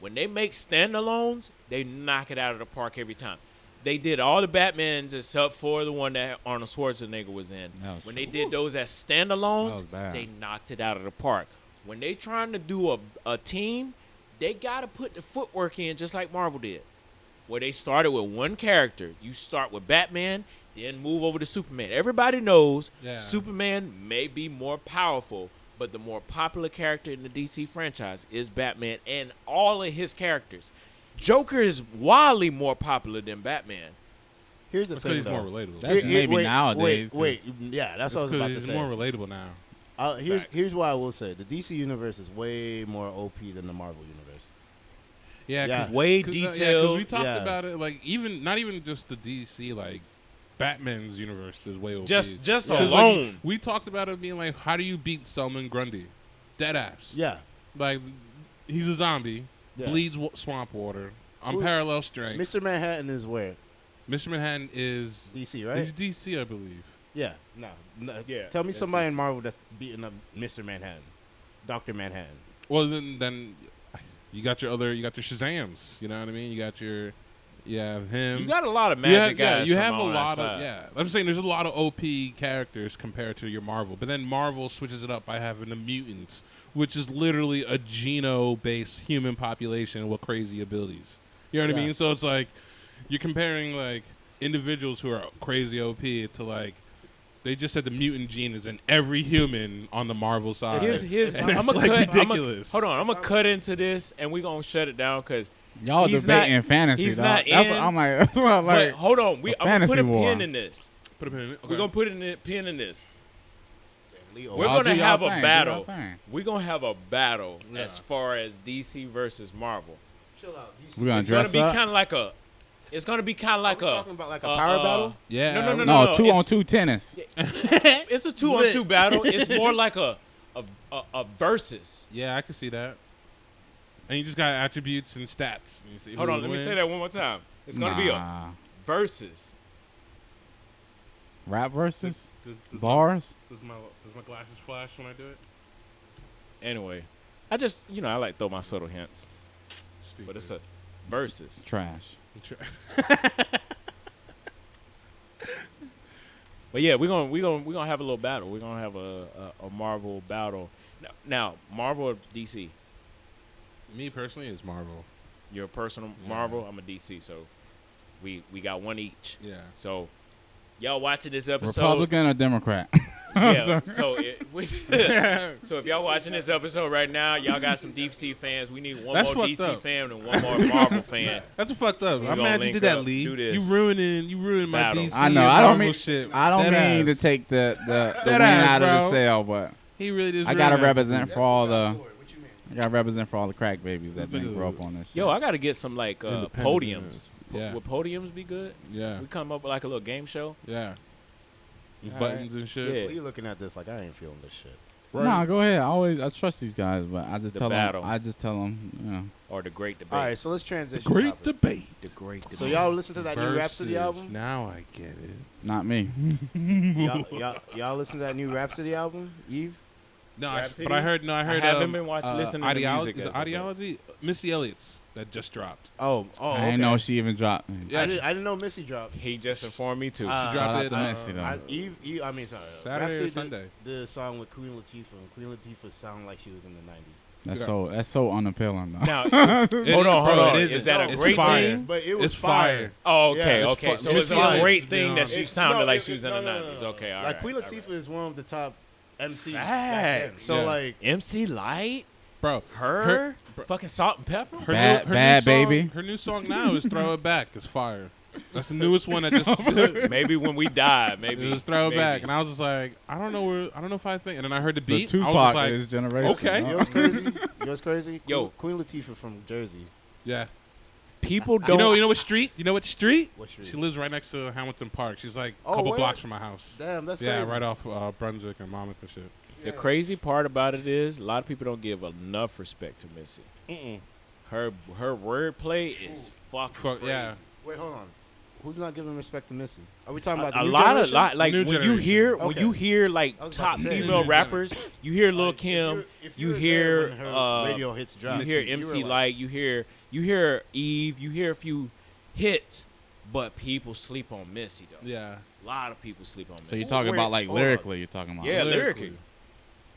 When they make standalones, they knock it out of the park every time. They did all the Batmans except for the one that Arnold Schwarzenegger was in. That was When they true. did those as That standalones, was bad. they knocked it out of the park. When they trying to do a team, they got to put the footwork in just like Marvel did. Where they started with one character. You start with Batman, then move over to Superman. Everybody knows Yeah. Superman may be more powerful, but the more popular character in the DC franchise is Batman and all of his characters. Joker is wildly more popular than Batman. Here's the Because thing, he's more relatable. That's maybe nowadays. Yeah, that's what I was about to He's say. more relatable now. Here's why I will say the DC universe is way more OP than the Marvel universe. Yeah, Yeah. Way 'cause detailed. we talked Yeah. about it, like not even just the DC, like Batman's universe is way OP. Just 'Cause, alone. like, we talked about it being like, how do you beat Salman Grundy? Deadass. Yeah, Like, he's a zombie, yeah. bleeds swamp water, Who- parallel strength. Mr. Manhattan is where Mr. Manhattan is DC, right? He's DC, I believe. Yeah, no. Yeah, Tell me that's somebody DC. in Marvel that's beating up Mr. Manhattan, Dr. Manhattan. Well, then you got your Shazams. You know what I mean? You have him. You got a lot of magic guys. You from have a on that lot side. of I'm saying there's a lot of OP characters compared to your Marvel, but then Marvel switches it up by having the mutants, which is literally a geno-based human population with crazy abilities. You know what I Yeah. mean? So it's like you're comparing like individuals who are crazy OP to like they just said the mutant gene is in every human on the Marvel side. Here's And I'm it's, gonna like, cut. ridiculous. Hold on, I'm gonna cut into this, and we're gonna shut it down because Y'all He's debating not- fantasy. he's dog. not That's in- what I'm like. That's what I'm But like. hold on, I'm gonna put a fantasy war. pin in this. Put a pin in it. Okay. We're gonna put a pin in this. Leo. We're Y'all gonna do y'all have thing, a do y'all battle. thing. We're gonna have a battle Yeah. as far as DC versus Marvel. Chill out. DC. We gonna It's gonna dress be up. kind of like a. It's gonna be kind of like Are we a. talking about like a power battle? Yeah. No, No, two it's- on two tennis. It's a 2-on-2 battle. It's more like a versus. Yeah, I can see that. And you just got attributes and stats. You see Hold who on, will let me win. say that one more time. It's gonna be a Nah. versus. Rap versus Does bars. my glasses flash when I do it? Anyway, I just I like throw my subtle hints, Stupid. but it's a versus. Trash. But yeah, we're gonna have a little battle. We're gonna have a Marvel battle. Now Marvel or DC? Me personally, it's Marvel. You're a personal Yeah. Marvel. I'm a DC. So we got one each. Yeah. So y'all watching this episode? Republican or Democrat? Yeah. So so if y'all watching this episode right now, y'all got some DC fans. We need one That's more fucked DC up. fan and one more Marvel fan. That's fucked up. We I'm gonna mad you link did that, up, Lee. do this. You ruined my Battle. DC. I know. and I don't Marvel mean. shit. I don't Dead mean to ass. take the Dead win ass, out of the bro. sale, but He really just. I gotta ruined that. represent for all the. What you mean? I gotta represent for all the crack babies that didn't grow up on this. Yo, shit. I gotta get some like Independent podiums. units. Yeah. Would podiums be good? Yeah. We come up with like a little game show. Yeah. All Buttons right. and shit. Yeah. What are you looking at this like I ain't feeling this shit? Right. Nah, go ahead. I trust these guys, but I just The tell battle. them. I just tell them. Or the great debate. All right, so let's transition. Great topic. debate. The great debate. So y'all listen to that new Rhapsody Versus. album? Now I get it. Not me. Y'all listen to that new Rhapsody album, Eve? No, Rhapsody? but I heard. I haven't been watching listening to ideology. music. Is it as of late. ideology? Missy Elliott's that just dropped. Oh, I okay. didn't know she even dropped. Yeah, I didn't know Missy dropped. He just informed me too. She dropped Shout out it. to Missy, though. Eve, I mean, sorry. Saturday or Rhapsody Sunday? did a song with Queen Latifah, and Queen Latifah sounded like she was in the 90s. That's so unappealing though. Now, It hold on, bro, hold on. it Is isn't. that a It's great fire. thing? But it was It's fire. Oh, okay, Yeah, okay. it's So fu- it's it's fire, a to great be thing that honest. she sounded like she was in the no, 90s. Okay, all right. Like Queen all Latifah right. is one of the top MCs back then. Facts. So Yeah. like, MC Light, Bro, her, fucking Salt and Pepper. her Bad- new bad song, baby. Her new song now is "Throw It Back." It's fire. That's the newest one that just. Maybe when we die, maybe. It was "Throw It maybe. Back," and I was just like, I don't know if I think. And then I heard the The beat. I was Tupac just like, of his generation. okay. you know what's crazy? You know what's crazy? Yo. Queen Latifah from Jersey. yeah. People don't. You know what street? You know what street? What street? She lives right next to Hamilton Park. She's like a Oh, couple where? blocks from my house. Damn, that's Yeah, crazy. right off Brunswick and Monmouth and shit. The crazy part about it is a lot of people don't give enough respect to Missy. Her wordplay is fucking crazy. Yeah. Wait, hold on. Who's not giving respect to Missy? Are we talking about the A new lot generation? like New when generation. you hear like I was about top to say, female new rappers, you hear Lil Like, Kim, if you were there hear when her radio hits drop, you hear you were MC like- Light, you hear Eve, you hear a few hits, but people sleep on Missy though. Yeah. A lot of people sleep on So Missy. you're talking Wait, about like hold on. lyrically. You're talking about. Yeah, lyrically. lyrically.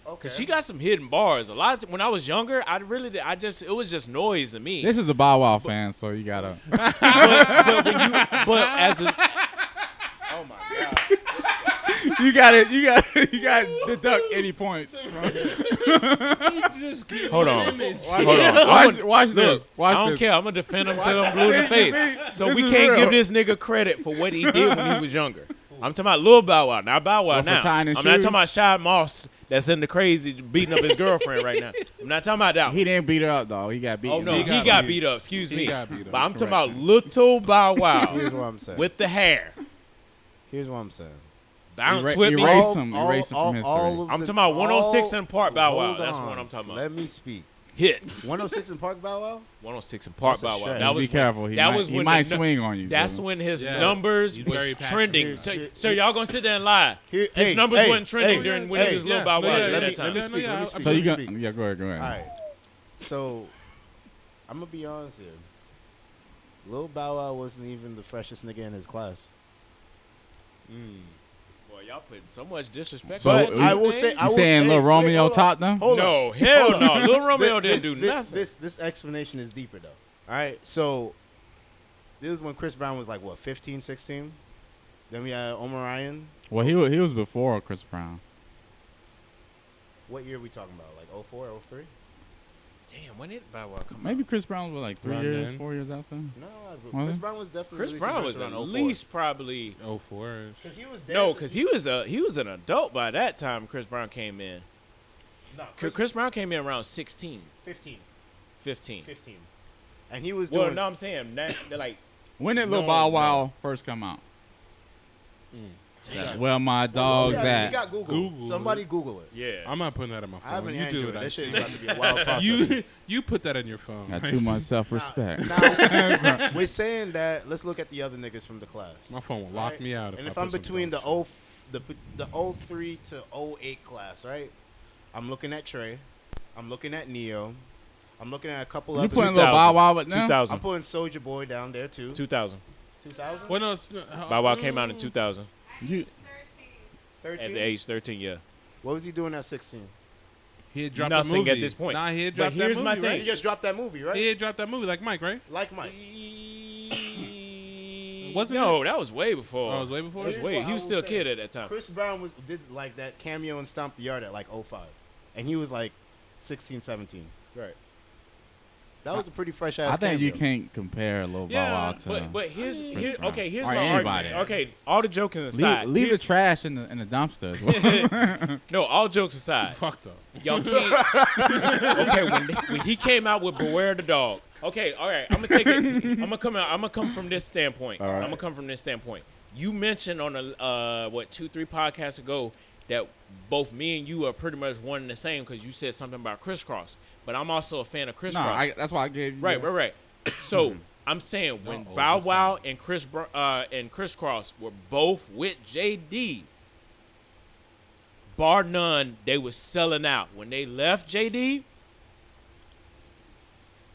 Okay. She got some hidden bars. A lot of when I was younger, it was just noise to me. This is a Bow Wow fan, so you gotta. but as a oh my god, You You got to deduct any points. Hold on. Watch this. I don't care. I'm gonna defend him till I'm blue in the face. So we can't give this nigga credit for what he did when he was younger. I'm talking about Lil Bow Wow, not Bow Wow now. I'm not talking about Shad Moss that's in the crazy beating up his girlfriend right now. I'm not talking about that one. He didn't beat her up, though. He got beat. Oh, no, he got beat up. Excuse me. got beat up. But I'm talking about Little Bow Wow. Here's what I'm saying. With the hair. Here's what I'm saying. Bounce with me. Erase him from history. I'm talking about 106 and Park Bow Wow. That's what I'm talking about. Let me speak. Hits. 106 and Park Bow Wow? 106 and Park Bow Wow. Be careful. He might swing on you. That's when his numbers was trending. So y'all gonna sit there and lie. His numbers wasn't trending during when he was Lil Bow Wow at that time. Let me speak. So you got? Yeah, go ahead. All right. So I'm gonna be honest here. Lil Bow Wow wasn't even the freshest nigga in his class. Boy, y'all putting so much disrespect. But on I will say, You saying Lil Romeo taught them? No, hell no. Lil Romeo didn't do nothing. This explanation is deeper though. All right, so this is when Chris Brown was like what, 15, 16. Then we had Omar Ryan. Well, he was before Chris Brown. What year are we talking about? Like 04, 03? Damn, when did Bow Wow come Maybe Chris Brown was like 3 years, 4 years after. No, Was Chris he? Brown was definitely. Chris Brown was at least probably 04. Because he was no, because he was an adult by that time. Chris Brown came in. No, Chris Brown came in around 16, 15, 15. and he was Well, doing. no, I'm saying that they're like. When did Lil No, Bow no. Wow first come out? Damn. Well, my dog's we at. got Google. Somebody Google it. Yeah. I'm not putting that in my phone. I haven't You answered do it. it. That shit is about to be a wild process. You put that in your phone. Got too much self-respect. Now, we're saying that. Let's look at the other niggas from the class. My phone will lock Right? me out. And if I I'm put some between dumb the 03 to 08 class, right? I'm looking at Trey. I'm looking at Neo. I'm looking at a couple You other. putting Lil Bow Wow with them? 2000. I'm putting Soulja Boy down there too. 2000. 2000. shit. Well, no, it's not, Bow Wow came out in 2000 You, 13. at the age 13. Yeah. What was he doing at 16? He had dropped Nothing a movie at this point. Nah, he had But dropped that here's movie, my thing. right? He just dropped that movie, right? He had dropped that movie like Mike, right? Like Mike. Wasn't No, that was way before. Oh, it was way before? That was Here's way. what He I was will still a say. kid at that time. Chris Brown did like that cameo and Stomp the Yard at like 05. And he was like 16, 17. Right. That was a pretty fresh ass I think you cameo. can't compare Lil Bow Yeah, Wow to. But here's Brown. okay. Here's Or my anybody. argument. Okay, all the joking aside. leave the trash in the dumpster. As well. No, all jokes aside. Fucked up. Y'all can't. Okay, when he came out with Beware the Dog. Okay, all right. I'm gonna take it. I'm gonna come from this standpoint. All right. I'm gonna come from this standpoint. You mentioned on a 2-3 podcasts ago that both me and you are pretty much one and the same because you said something about crisscross. But I'm also a fan of crisscross. That's why I gave you. Right. So I'm saying when Bow Wow and Criss Cross were both with JD, bar none, they was selling out. When they left JD,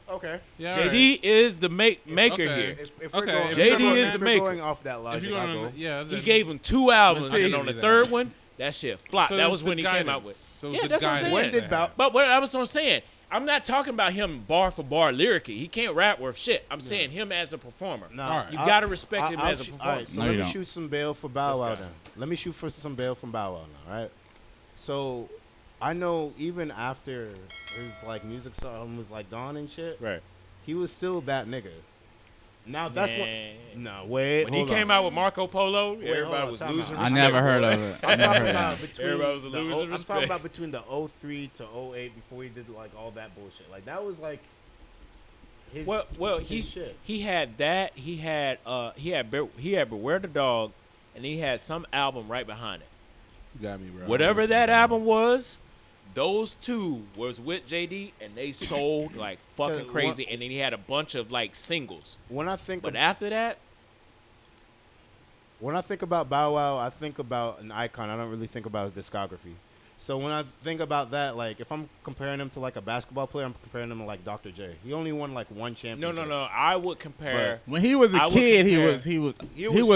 Okay. Yeah, JD is the maker Okay. here. If Okay, we're going, if JD you're going- is if the we're maker. going off that If logic, you're I gonna, go. yeah, He then- gave him 2 albums, Let's and give on the you that. third one, that shit flopped. So That it was was when the he came guidance. out with. So it was Yeah, the that's what I'm guidance. saying. When did Bow? But that's what I'm saying. I'm not talking about him bar for bar lyrically. He can't rap worth shit. I'm saying him as a performer. No, All right. You gotta respect him as a All performer. right, so No, let you me don't. shoot some bail for Bow Wow Let's go. then. Let me shoot for some bail from Bow Wow now, right? So I know even after his like music song was like Dawn and shit, Right. he was still that nigga. Now that's Man. what. No, wait. When he hold came on. out with Marco Polo, hold everybody on, was time losing out. I respect. never heard boy. of it. I I'm never talking heard about of it. between Everybody was losing I'm talking respect. about between the 03 to 08 before he did like all that bullshit. Like that was like his. Well, his shit. he had that. He had Beware the Dog, and he had some album right behind it. You got me, bro. Whatever that album was, those two was with JD, and they sold like fucking Cause crazy. And then he had a bunch of like singles. When I think But of, after that, when I think about Bow Wow, I think about an icon. I don't really think about his discography. So when I think about that, like if I'm comparing him to like a basketball player, I'm comparing him to like Dr. J. He only won like one championship. no. I would compare. When he was a I would kid, he compare- was He was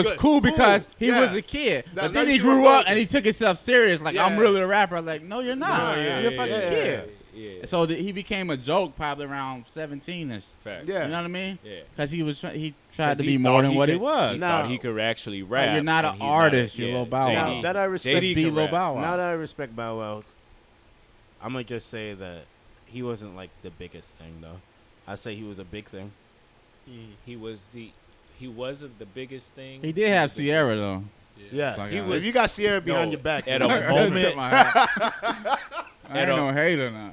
good. cool because Cool. he Yeah. was a kid. That But then makes he you grew a up focus. and he took himself serious. Like I'm Yeah. really a rapper. Like no, you're not. No, You're a fucking kid. Yeah. So he became a joke probably around 17ish. Facts. Yeah. You know what I mean? Yeah. Because he tried to he be more thought than he what he could- was. He Nah. thought he could actually rap. you're not and an he's not artist, you're Lil Bow Wow. JD That I respect. JD Be can Lil rap. Bow Wow. Now that I respect Bow Wow, I'm gonna just say that he wasn't like the biggest thing though. I say he was a big thing. He wasn't the biggest thing. He did have was the- Sierra though. Yeah, Like, if you got Sierra behind your back, at you a know, moment. I ain't no hater now.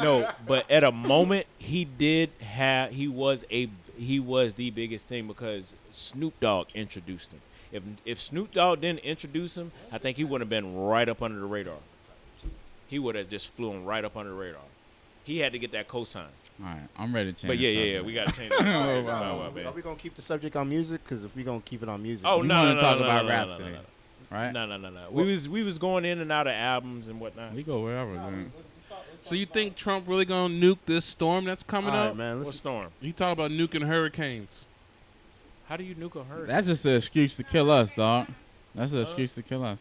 No, but at a moment he was the biggest thing because Snoop Dogg introduced him. If Snoop Dogg didn't introduce him, I think he would have been right up under the radar. He would have just flown right up under the radar. He had to get that cosign. All right, I'm ready to change. But the yeah, subject. we gotta change that. Oh, Bow wow. Wow, man. are we gonna keep the subject on music? Because if we gonna keep it on music, Oh You no, wanna no, talk no, about no, Rhapsody, no, no, right? no. We was going in and out of albums and whatnot. We go wherever. Then. So you think Trump really gonna nuke this storm that's coming all right, up? man. What Let's storm? You talk about nuking hurricanes. How do you nuke a hurricane? That's just an excuse to kill us, dog. That's an excuse to kill us.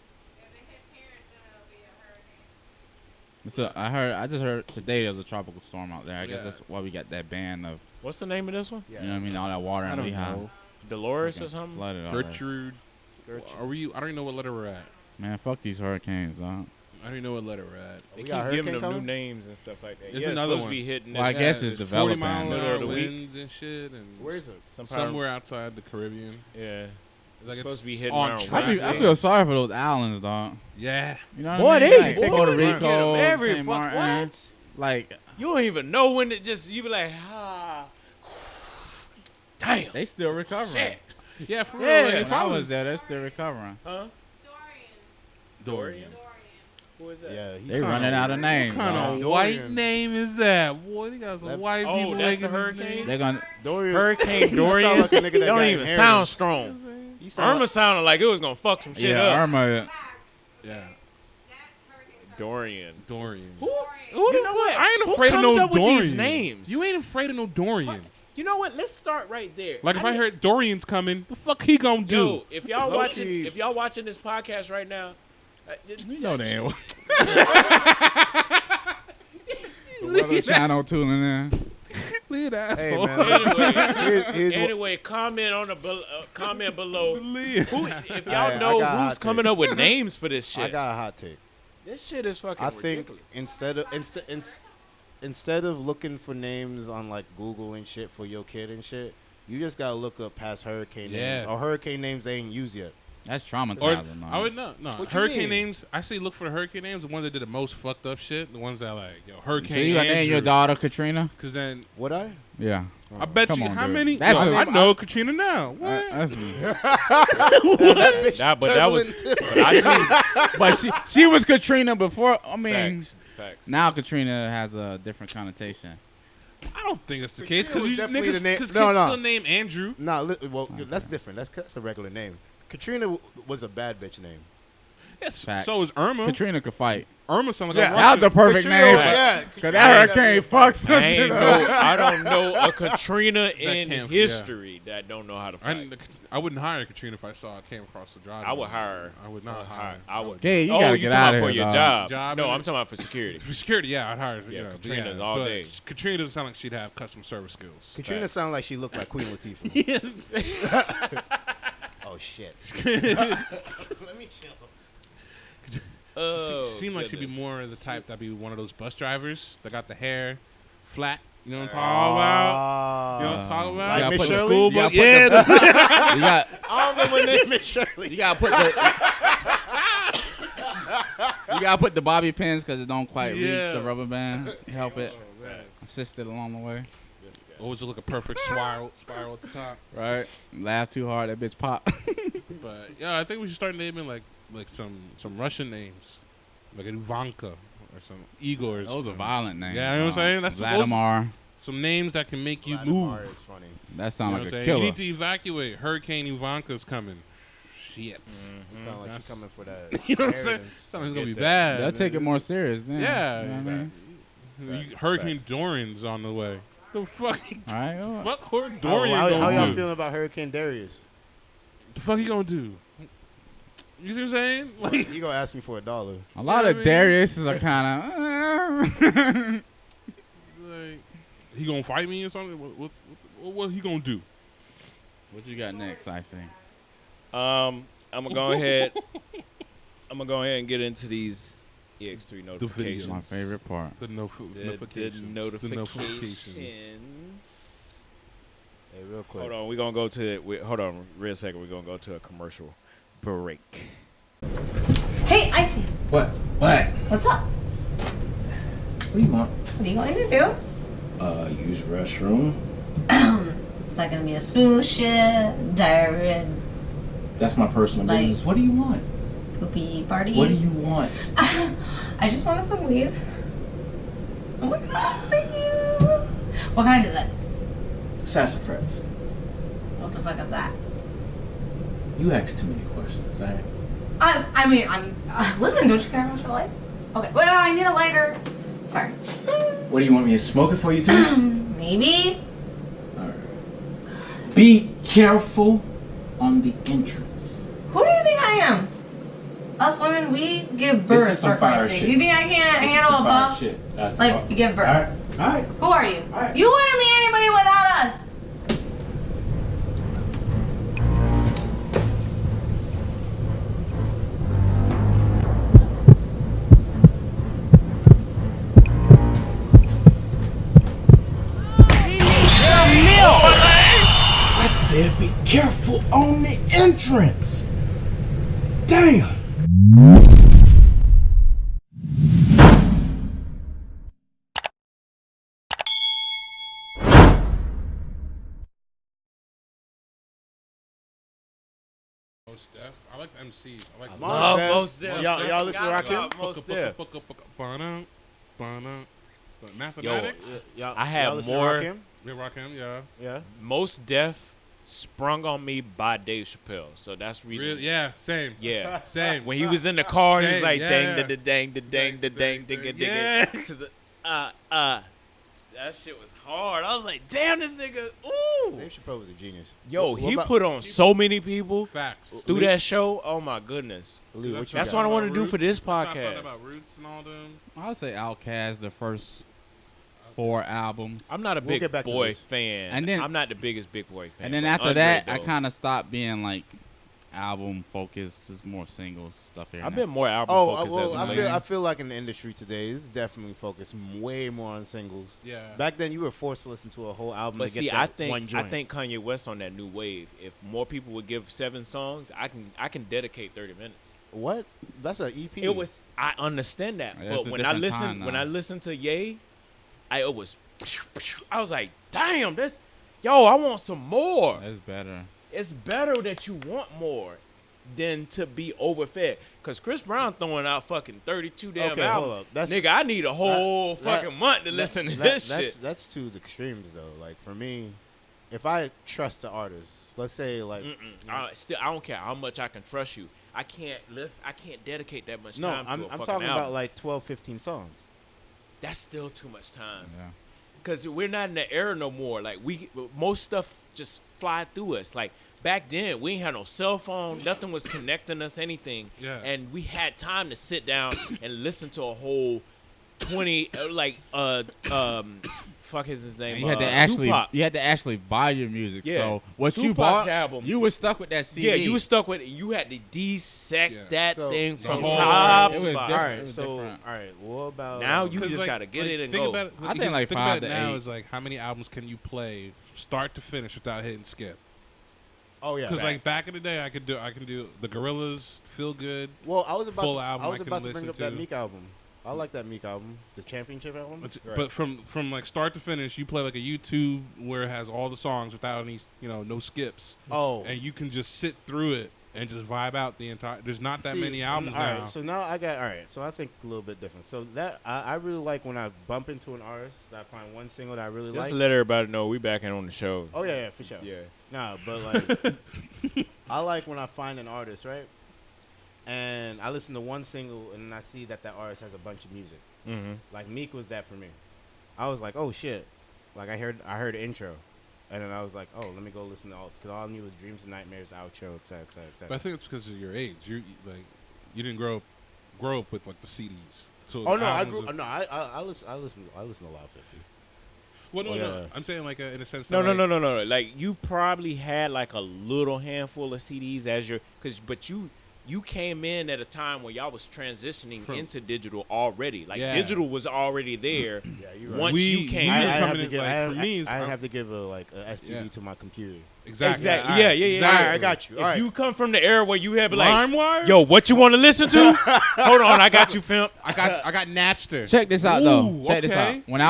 So I just heard today there's a tropical storm out there. I guess Yeah. that's why we got that ban of, What's the name of this one? you know what I mean, all that water I in don't Lehigh. know. Dolores or Fucking something? flooded already. Gertrude. Are we? I don't even know what letter we're at. Man, fuck these hurricanes, dog. I don't even know what letter we're at. They We got keep giving hurricane them new coming? names and stuff like that. There's Yeah, it's another supposed one. to be hitting Well, I this. guess it's It's developing. 40 mile an Middle hour of the week. winds and shit, and Where is it? somewhere outside the Caribbean. Yeah. Like supposed it's to be hitting on around track. I feel sorry for those islands, dog. Yeah. You know Boy, what I mean? they Like, take Puerto over Rico, Get 'em every St. fuck. Martin. What? Like, You don't even know when it just, you be like, damn. they still recovering. Shit. Yeah, for real. Yeah. Like, If if I was there, they're still recovering. Huh? Dorian. Who is that? Yeah, he's They running out of names. What kind dog. of Dorian. white name is that? Boy, they got some That- white Oh, people. that's making the this hurricane? name. They're gonna. Dorian. Hurricane That sound Dorian. like a nigga that They don't got even inheritance. sound strong. He sound Irma sounded like it was going to fuck some shit Yeah, up. Irma. Yeah, Dorian. Dorian. Who Who the you know fuck? what? I ain't Who afraid of comes no up with Dorian. these names? You ain't afraid of no Dorian. You know what? Let's start right there. Like if I need- heard Dorian's coming, the fuck he gonna do? Yo, if y'all Low-key. watching this podcast right now, You know they ain't. The Weather Channel tuning in. Look at that Hey, asshole. man. Here's what- Anyway, comment on the comment below. Leave. Who, if y'all I know got a who's hot coming take. up with names for this shit, I got a hot take. this shit is fucking I think ridiculous. instead of looking for names on like Google and shit for your kid and shit, you just gotta look up past hurricane names Yeah. or hurricane names they ain't used yet. That's Or traumatizing. man. I would no. What you Hurricane mean? names. I say look for the hurricane names. The ones that did the most fucked up shit. The ones that like Hurricane. So you gonna name your daughter Katrina? Because then Would I? Yeah. I bet Come you on, how dude. many. That's Yo, a- I know Katrina now. What? That's But that was. But I but she was Katrina before. I mean, facts. now Katrina has a different connotation. I don't think that's the Katrina case because was you definitely niggas the name- because No, kids no. still name Andrew. Nah, well, that's different. That's a regular name. Katrina was a bad bitch name. Yes. Facts. So is Irma. Katrina could fight. Irma sounds like Yeah. a That was the Russian. perfect Katrina name. was- yeah, Cause that hurricane fucks I ain't us. know. I don't know a Katrina in can't- history that don't know how to fight. I wouldn't hire Katrina if I saw it came across the drive. I would hire her. I would not hire. I would. Yeah, you oh, gotta you get talking out of for here, your dog. Job no, and- I'm talking about for security. For security, yeah, I'd hire. Yeah, you know, Katrina's yeah, all but day. Katrina doesn't sound like she'd have customer service skills. Katrina sounded like she looked like Queen Latifah. Oh shit. Let me chill. Oh, She seemed like she'd be goodness. more of the type that'd be one of those bus drivers that got the hair flat. You know what I'm talking about? You know what I'm talking about? Like gotta Miss put the Shirley? School You gotta bus. put Yeah. You got I don't remember her name is Shirley. you gotta put the you gotta put the bobby pins because it don't quite reach Yeah. the rubber band. Help it, Facts. assist it along the way. Always look a perfect spiral at the top. Right? Laugh too hard, that bitch pop. But yeah, I think we should start naming like some Russian names, like Ivanka or some Igor. Those are violent names. Yeah, you know what I'm saying? That's Vladimir. Some names that can make you Vladimir move. is funny. That You sounds know what like I'm a saying? You killer. need to evacuate. Hurricane Ivanka's coming. Shit. It sounds like That's- she's coming for that. You know what I'm saying? inheritance. Something's gonna be Get bad. They'll take it more serious then. Yeah. You know what I mean? Hurricane Dorian's on the way. The fuck? All right. All right. Fuck who How Dorian y'all gonna do? feeling about Hurricane Darius? The fuck he gonna do? You see what I'm saying? Like, You gonna ask me for $1. A lot know of what I mean? Dariuses are kind of. Like, he gonna fight me or something? What he gonna do? What you got next, I see? I'm gonna go ahead. I'm gonna go ahead and get into these EX3 notifications. My favorite part. The notifications. The notifications. Hey, real quick. Hold on, we're gonna go to it. Hold on, real second. We're gonna go to a commercial break. Hey, Icy. What? What? What's up? What do you want? What are you going to do? Use restroom. Is that going to be a smooth shit, diarrhea, That's my personal Like- business. What do you want? poopy party? What do you want? I just wanted some weed. Oh my god, thank you. What kind is it? Sassafras. What the fuck is that? You ask too many questions, alright? Listen, don't you care about your life? Okay, well, I need a lighter. Sorry. What do you want me to smoke it for you too? Maybe? Alright. Be careful on the entrance. Who do you think I am? Us women, we give This birth is some for fire Christ's sake. shit. You think I can't This is handle a some fire puff? shit. That's Like, all. you give birth. Alright. Alright. Who are you? Alright. You wouldn't be anybody without us. I said be careful on the entrance. Damn. Most Def. I like the MCs. I like Love Def. Mos Def. Y'all listen to Rakim? Mos Def. But mathematics. I had y'all listen to more- Rakim? Yeah, Rakim, yeah. Yeah. Mos Def sprung on me by Dave Chappelle, so that's reason. Real, yeah, same. Yeah. Same. When he was in the car, he was Same, like yeah. dang da da dang da dang da dang da da Yeah. to the that shit was hard. I was like, damn, this nigga, ooh. Dave Chappelle was a genius. Yo, What he about- put on so many people Facts. through that show. Oh my goodness. Lee, what you That's got? what I wanna do Roots. for this Let's not talk podcast. about Roots and all them. I would say Outkast, the first 4 albums. I'm not a We'll big get back to boy this. fan. And then- I'm not the biggest big boy fan. And then but after Andre, that, I though. kind of stopped being like album focused, just more singles stuff here. I've and been more album Oh, focused well, as I of feel late. I feel like in the industry today, it's definitely focused way more on singles. Yeah. Back then, you were forced to listen to a whole album But to get see, that I one joint. think Kanye West on that new wave. If more people would give 7 songs, I can dedicate 30 minutes. What? That's an EP. It was. I understand that, Yeah, it's but a when I different time listened, now. to Ye, I was like, damn, this, yo, I want some more. That's better. It's better that you want more than to be overfed. Cause Chris Brown throwing out fucking 32 damn Okay, hold albums. up. That's- Nigga, I need a whole that- fucking month to listen to that- this that's, shit. That's to the extremes though. Like for me, if I trust the artist, let's say like I don't care how much I can trust you. I can't dedicate that much no, time to I'm a fucking talking album. about like 12, 15 songs. That's still too much time. Yeah. Cause we're not in the era no more. Like most stuff just fly through us. Like back then, we ain't had no cell phone. Nothing was connecting us, anything. Yeah. And we had time to sit down and listen to a whole 20 fuck is his name? And you had to actually buy your music. Yeah. So what you Tupac's bought, album. you were stuck with that CD. Yeah, you were stuck with it. You had to dissect Yeah. that So- thing so- from whole- top It to was bottom. All different. right, It was so different. all right, what about Now you 'Cause, just like- gotta get like, it and think go. About it, I think like think 5 about to it now 8. is like how many albums can you play start to finish without hitting skip? Oh yeah. Because like back in the day, I can do the Gorillas, Feel Good. Well, I was about full to, album I was I can about to bring listen up that to. Meek album. I like that Meek album, the Championship album. But from like start to finish, you play like a YouTube where it has all the songs without any no skips. Oh. And you can just sit through it and just vibe out the entire. There's not that See, many albums all now. right, so now I got all right. So I think a little bit different. So that I really like when I bump into an artist that I find one single that I really Just like. to let everybody know, we back in on the show. Oh yeah, for sure. Yeah. Nah, but like I like when I find an artist, right? And I listen to one single and then I see that artist has a bunch of music. Mm-hmm. Like Meek was that for me. I was like, oh shit. Like I heard the intro. And then I was like, oh, let me go listen to all, because all I knew was Dreams and Nightmares, outro, etc., etc., But I think it's because of your age. You didn't grow up with like the CDs. So Oh no, I albums grew. of- No, I listen to a lot of 50. Well, no, Oh, no. yeah. I'm saying like in a sense. No, that, no, like, no, no, no. Like you probably had like a little handful of CDs as your, but you came in at a time where y'all was transitioning into digital already. Like digital was already there. Yeah, you're right. Once you came we in. were I coming have to in, give. like, I for me, have to give a STD to my computer. Exactly. Exactly. Yeah, yeah, yeah. All right, yeah. I got you. If All right. you come from the era where you had be like, LimeWire? yo, what you want to listen to? Hold on, I got you, fam. I got Napster. Check this out though. Ooh, Check this okay. out. When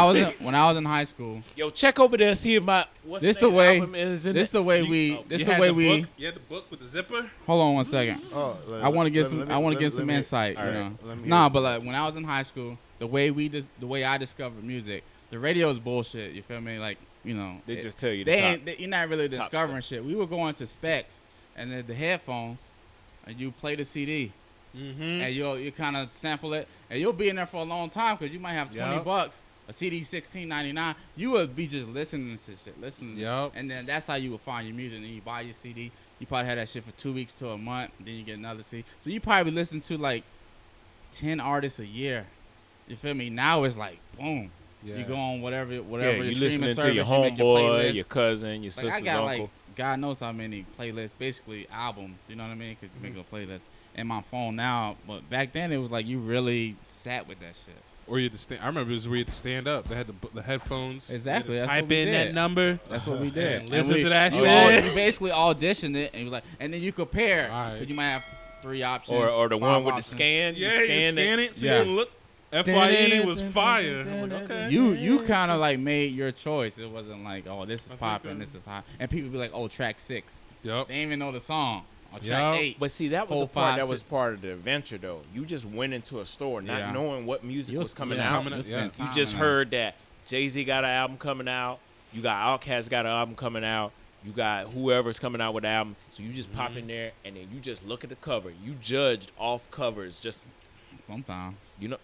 I was in high school, Yo, check over there, see if my what's this the the way. album is in This it. the way You- we. oh, This You the had way the we. book? You had the book with the zipper? Hold on 1 second. Oh, I want to get let some. me- I want to let get some me- insight. all You right, know. let me Nah, hear but like when I was in high school, the way I discovered music, the radio is bullshit. You feel me? Like They just tell you the they top. ain't. You're not really top discovering shit. We were going to specs and then the headphones, and you play the CD, and you kind of sample it, and you'll be in there for a long time because you might have $20. A CD $16.99. You would be just listening to shit, listening. Yep. And then that's how you would find your music. And then you buy your CD. You probably had that shit for 2 weeks to a month. Then you get another CD. So you probably listen to like 10 artists a year. You feel me? Now it's like boom. Yeah. You go on whatever Yeah, your you streaming listening service, to your you make your homeboy, playlist. your cousin, your Like sister's I got uncle. like God knows how many playlists, basically albums. You know what I mean? Because you make a playlist in my phone now. But back then it was like you really sat with that shit. Or you had to stand. I remember it was where you had to stand up. They had the headphones. Exactly, You had to that's type what we in that did. number. That's what we did. And listen we- to that you shit. You basically auditioned it, and it was like, and then you compare. All right. But you might have 3 options. Or the 5 one with the options. scan. Yeah, you you scan scan it. it. So Yeah. you can look. FYE was fire. I'm like, okay. You kind of like made your choice. It wasn't like, oh, this is popping, this is hot, and people be like, oh, track 6. Yep. They didn't even know the song. Or track Yup. 8. But see, that was 4, the part 5, that was 6. part of the adventure, though. You just went into a store not Yeah. knowing what music You'll- was coming yeah, out. coming out, you'll spend yeah. You time just in heard that Jay-Z got an album coming out. You got Outkast got an album coming out. You got whoever's coming out with an album. So you just pop in there, and then you just look at the cover. You judged off covers. Just, that. Sometimes. you know.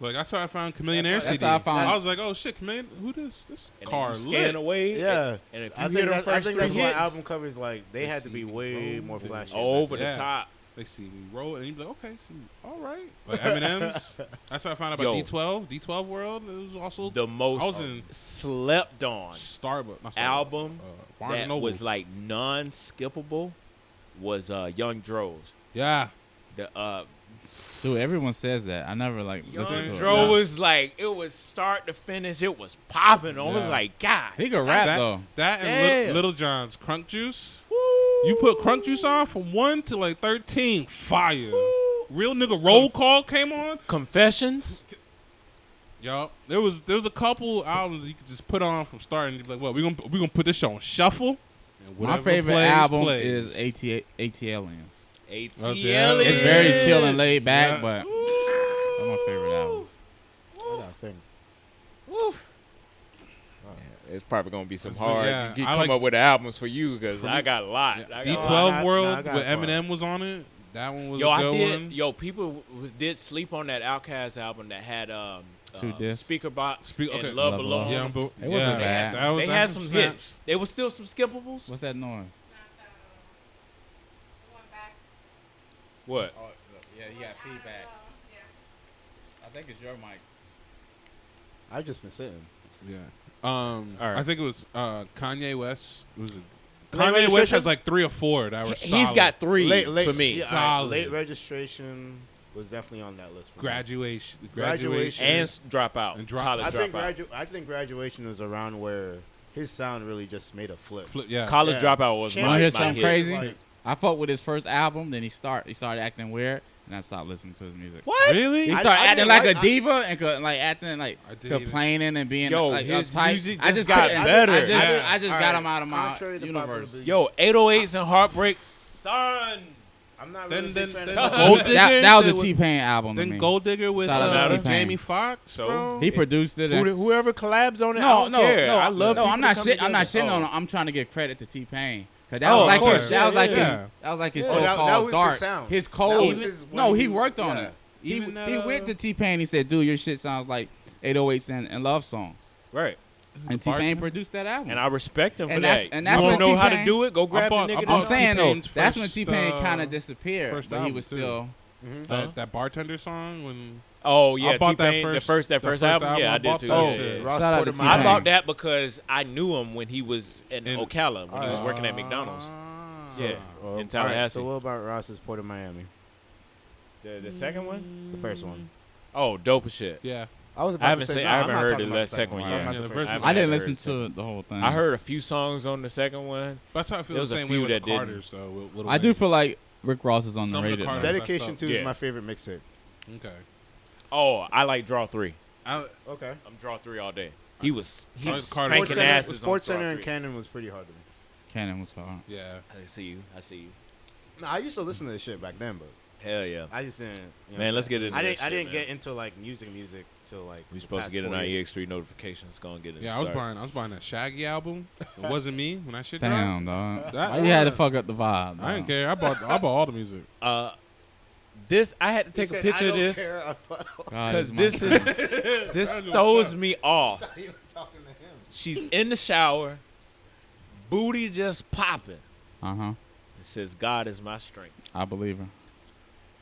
Like that's how I found Chameleon Air That's CD. how I found- I was like, oh shit, Chameleon, who this And then car you scan lit? away. Yeah, And if you I hear think, them I first think 3 that's why hits, album covers like they had to be way more flashy. over Yeah. the top. They see me roll, and you be like, okay, so, all right. Like Eminem's. That's how I found out about Yo. D12. D12 World. It was also The I was most in slept on Starbucks not Starbucks, album Barnes that and Nobles. was like non-skippable was Young Dro's. yeah. The Dude, everyone says that. I never like Young listened to it. Dro was like, it was start to finish, it was popping. I was Yeah. like, God. He could rap That, though. that and Damn. Little John's Crunk Juice. Woo. You put Crunk Juice on from 1 to like 13, fire. Real nigga roll call came on. Confessions. Yup. There was a couple albums you could just put on from start and you'd be like, well, we gonna put this shit on shuffle. And My whatever favorite plays, album plays. is ATLians. ATL. It's very chill and laid back, Yeah. but that's my favorite album. I gotta think. It's probably gonna be some That's hard. yeah, You I come like- up with the albums for you because For I me- got a lot. I got a lot. D12 I got- World no, I got with one. Eminem was on it. That one was Yo, a I good did. one. Yo, people did sleep on that Outkast album that had 2 discs. Speaker Box Speak- and okay. Love Love Below. Below. Yeah, but It wasn't bad. that was- They that had was some snaps. hits. There was still some skippables. What's that noise? What? Oh, yeah, you got feedback. I think it's your mic. I just been sitting. Yeah. right. I think it was Kanye West. It was Late Kanye West registration? has like 3 or 4 that were solid. He's got 3 Late for me. yeah, Solid. late registration was definitely on that list for me. graduation. And Dropout. And Drop- College I think Dropout. I think graduation was around where his sound really just made a flip. Yeah. College Yeah. Dropout was Champ- You wanna my hear my something hit. crazy? Like- I fucked with his first album, then he started acting weird, and I stopped listening to his music. What? Really? He I- started I acting didn't like like- a diva and like acting like I did complaining and being Yo, like his uptight. music I just got couldn't- better. I just All got right, him out of my contrary to popular universe. belief, Yo, 808s and Heartbreak. Son. I'm not Then- really a then- big fan then- of Gold that. Digger, That was a then with- T-Pain album to Then me. Gold Digger with Shout out to T-Pain. Jamie Foxx. So? bro. He produced it. and- Whoever collabs on it, I No, don't no, care. no. I love no. people I'm not to come shit. I'm not together. shitting on Oh. him. I'm trying to give credit to T-Pain. Cause that Oh, was of like course. his, that was like Yeah. his, that was like his Oh, that so-called was dark. his sound. His That cold. was his- No, when he he- worked on yeah. it. Even, he went to T-Pain. He said, "Dude, your shit sounds like 808s and love song." Right. And the T-Pain bartender? produced that album. And I respect him for And that. that's- and that's you when don't know how to T-Pain- do it? Go grab bought- the I nigga. bought I'm saying though, T-Pain's that's when first, T-Pain kind of disappeared, first but he album, was too. still That bartender song when. Oh yeah, I bought that T-Pain, first- the first album. Yeah, I did bought too. that Yeah, shit. yeah. Ross Shout out Porter to Miami. I bought that because I knew him when he was in In- Ocala when he was working at McDonald's. Yeah, in All right, Tallahassee. so what about Ross's Port of Miami? The second one? The first one. Oh, dope as shit. Yeah. I was about I haven't to say, seen- no, I I'm haven't not heard talking the about last second one I'm talking yet. about Yeah, the the first first one. I didn't heard listen the second to the whole thing. I heard a few songs on the second one. That's how I feel There the was a same few way with that the didn't. Carters, though. with Lil I do Wayne. feel like Rick Ross is Some of the underrated. Carters- though. Dedication 2 is Yeah. my favorite mixtape. Okay. Oh, I like Draw 3. Okay. I'm Draw 3 all day. He was Carter's spanking Sports asses Sports on Center Draw and 3. Canon was pretty hard to me. Cannon was hard. Yeah. I see you. I see you. No, I used to listen to this shit back then, but Hell yeah. I just didn't. You know what Man, I'm let's saying? get into I this didn't. I shit, didn't man. get into like music till like. We the supposed to past get in 4 our years. EX3 notifications. Gonna get it. Yeah, I was buying that Shaggy album. It wasn't me when that shit dropped. Damn, dog. That- Why you had to fuck up the vibe? I didn't dog? care. I bought all the music. This I had to He take a said, picture "I of don't this care." God, because my- this is this throws me off. He was talking to him. She's in the shower, booty just popping. Uh-huh. It says, "God is my strength." I believe her.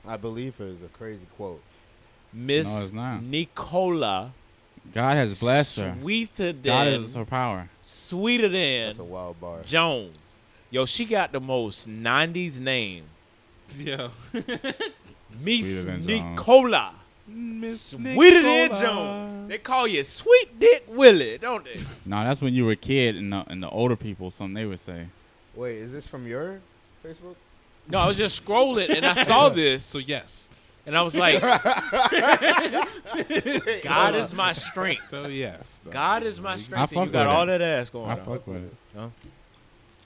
I believe her is a crazy quote. Miss No, it's not. Nicola, God has blessed her. sweeter God than is her power. sweeter than That's a wild bar. Jones. Yo, she got the most 90s name. Yeah. Miss Sweeter than Jones. Nicola. Sweeter than Jones. They call you Sweet Dick Willie, don't they? No, that's when you were a kid and the older people, something they would say. Wait, is this from your Facebook? No, I was just scrolling and I saw this. So yes. And I was like, God is my strength. So yes. God is my I strength. And fuck you got with all it. that ass going I on. fuck with it. No?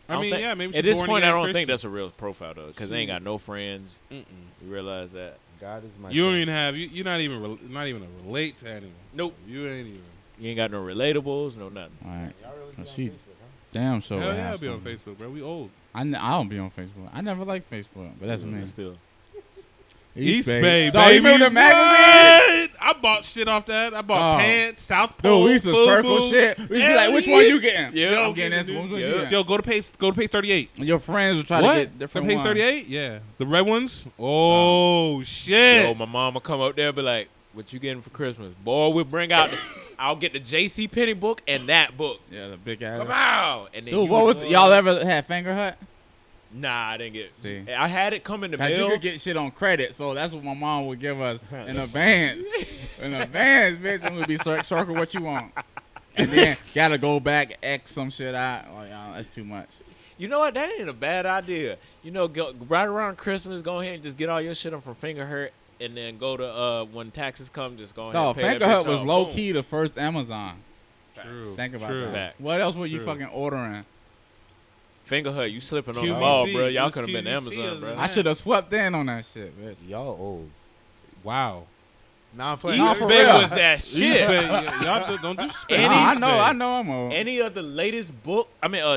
I mean, don't yeah, think- maybe at she's this born point, I again don't Christian. think that's a real profile though, because they ain't got no friends. Mm-mm. You realize that? God is my. You don't strength. even have. You're not even a relate to anyone. Nope. You ain't even. You ain't got no relatables, no nothing. All right. Y'all really be Well, on she- Facebook, huh? Damn sure. Hell would yeah, have I'll be on something. Facebook, bro. We old. I don't be on Facebook. I never liked Facebook, but that's me. Still. East Bay, Dog, you baby. remember the magazine? What? I bought shit off that. I bought Oh. pants, South Pole. Dude, we used to Fubu. circle shit. We used to be Hell like, which one you getting? Yeah. I'm getting this one. Which one you getting? Yo, go to page 38. And your friends would try What? to get different page ones. 38? Yeah. The red ones? Oh, shit. Yo, my mama come up there and be like, what you getting for Christmas? Boy, we'll bring out I'll get the J.C. Penney book and that book. Yeah, the big ass. Come out. And then Dude, you what would- was y'all ever had Finger Hut? Nah, I didn't get See. I had it come in the Cause you mail. could get shit on credit, so that's what my mom would give us in advance. In advance, bitch, and we'd be circle what you want, and then gotta go back X some shit out. Like, that's too much. You know what? That ain't a bad idea. You know, go, right around Christmas, go ahead and just get all your shit on from Finger Hut, and then go to when taxes come, just go ahead. No, and pay that Finger Hut bitch was off. low Boom. key the first Amazon. True. Think about True. that. Fact. What else were you True. fucking ordering? Finger Hut, you slipping on the QVC. ball, bro. It Y'all was could have been QVC Amazon, other bro. than I should have swept in on that shit, bitch. Y'all old. Wow. Nah, I'm playing. Nah, East for Bay real. was that shit. Y'all don't do spit. Any- Nah, I know I'm old. Any of the latest book,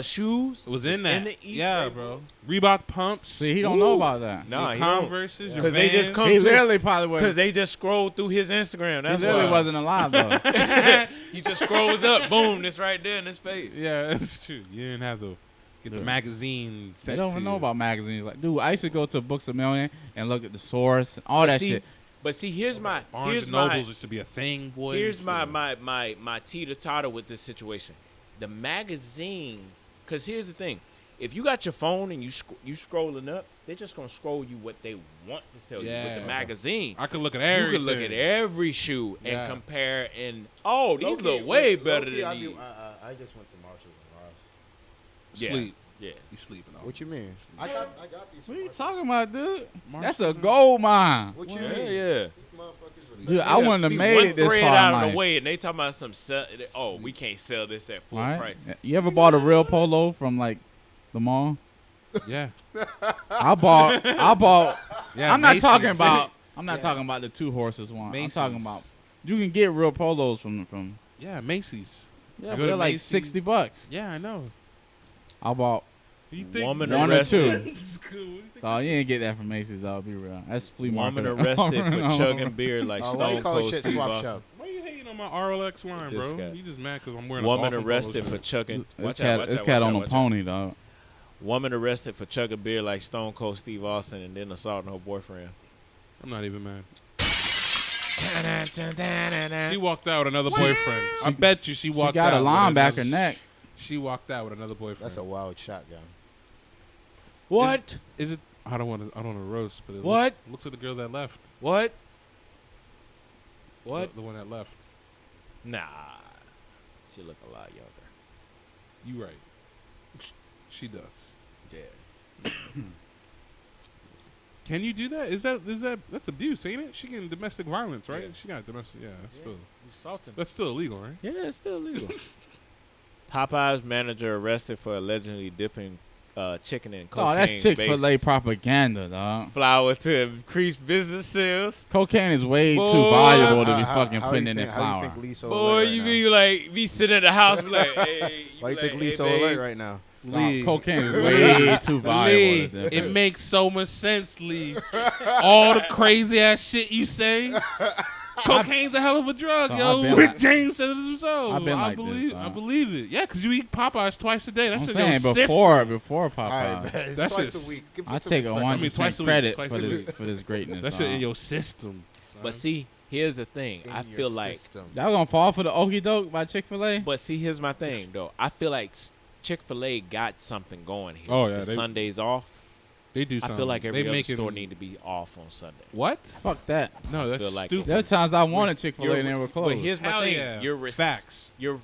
shoes It was in that. the East yeah, Bay bro. book. Reebok pumps. See, he don't know about that. Nah, your he don't. Converses. Your Because they just Vans. come He to literally probably because was. they just scrolled through his Instagram. He That's literally why. wasn't alive though. He just scrolls up, boom, it's right there in his face. Yeah, that's true. You didn't have to get the Yeah. magazine They set don't to even know you. about magazines. Like, dude, I used to go to Books A Million and look at the source and all that see, shit. But see, here's my Barnes here's and my Nobles used to be a thing, boy. here's Used my to- my teeter-totter with this situation. The magazine, because here's the thing. If you got your phone and you scrolling up, they're just going to scroll you what they want to sell you. With Yeah. the magazine, I could look at you everything. can look at every shoe and Yeah. compare and, oh, these Low-key, look way low-key, better I than do- these. I just went to Marshalls and Ross. Yeah. Sleep. Yeah. You sleeping on. What you mean? I got these. What are you Marshalls. talking about, dude? That's a Marshalls. gold mine. What you Yeah, mean? yeah. These motherfuckers. Dude, I wouldn't have We made one it this thread far out in of life. the way, and they talking about some we can't sell this at full Right? price. You ever bought a real polo from like the mall? Yeah. I bought. Yeah. I'm not Macy's. talking about. I'm not talking about the 2 horses one. Macy's. I'm talking about. You can get real polos from. Yeah, Macy's. Yeah, I but go to they're like Macy's. $60. Yeah, I know. I bought You think Woman one or arrested. two. It's cool. What do you think? Oh, you ain't get that from Macy's. I'll be real. That's flea market. Woman arrested for chugging beer like Why you Stone call Cold shit Steve swap Austin. shop? Why you hating on my RLX line, This bro? guy. You just mad because I'm wearing Woman a golfing arrested polo for shirt. chugging. This Watch cat, out, this watch cat out, on watch a out. pony, dog. Woman arrested for chugging beer like Stone Cold Steve Austin and then assaulting her boyfriend. I'm not even mad. She walked out with another boyfriend. I bet you she walked out. She got a line back her neck. She walked out with another boyfriend. That's a wild shotgun. What? Is it? I don't want to roast, but it What? looks like the girl that left. What? What? The one that left. Nah. She look a lot younger. You right. She does. Yeah. Can you do that? Is that's abuse, ain't it? She getting domestic violence, right? Yeah. She got domestic. Yeah, that's still. You salting. That's still illegal, right? Yeah, it's still illegal. Popeye's manager arrested for allegedly dipping chicken in cocaine. Oh, that's Chick-fil-A propaganda, dog. Flour to increase business sales. Cocaine is way Boy, too valuable to be How fucking do putting you in think- that How do flour. you think Lee so Boy, alert right you now? be like, be sitting at the house, be like, hey. Why you be think like, Lee hey, so babe. alert right now? Nah, cocaine is way too valuable. to it makes so much sense, Lee. All the crazy ass shit you say. Cocaine's a hell of a drug, So yo. I've been Rick like- James said it himself. I've been I like this, believe, dog. I believe it. Yeah, because you eat Popeyes twice a day. That's I'm in your saying system. before Popeye. All right, man. That's That's twice just- a week. Give I it some take a respect. 100% twice a week, credit twice for a this week. for this greatness. That shit in dog. your system. But see, here's the thing. In I your feel like, system. Y'all gonna fall for the okie doke by Chick-fil-A? but see, here's my thing, though. I feel like Chick-fil-A got something going here. Oh, yeah, The they- Sundays off. They do I something. feel like every they other make it- store need to be off on Sunday. What? Fuck that. No, that's feel like stupid. There are times I wanted Chick-fil-A and they were But closed. here's my Hell thing. yeah. You're Facts. You're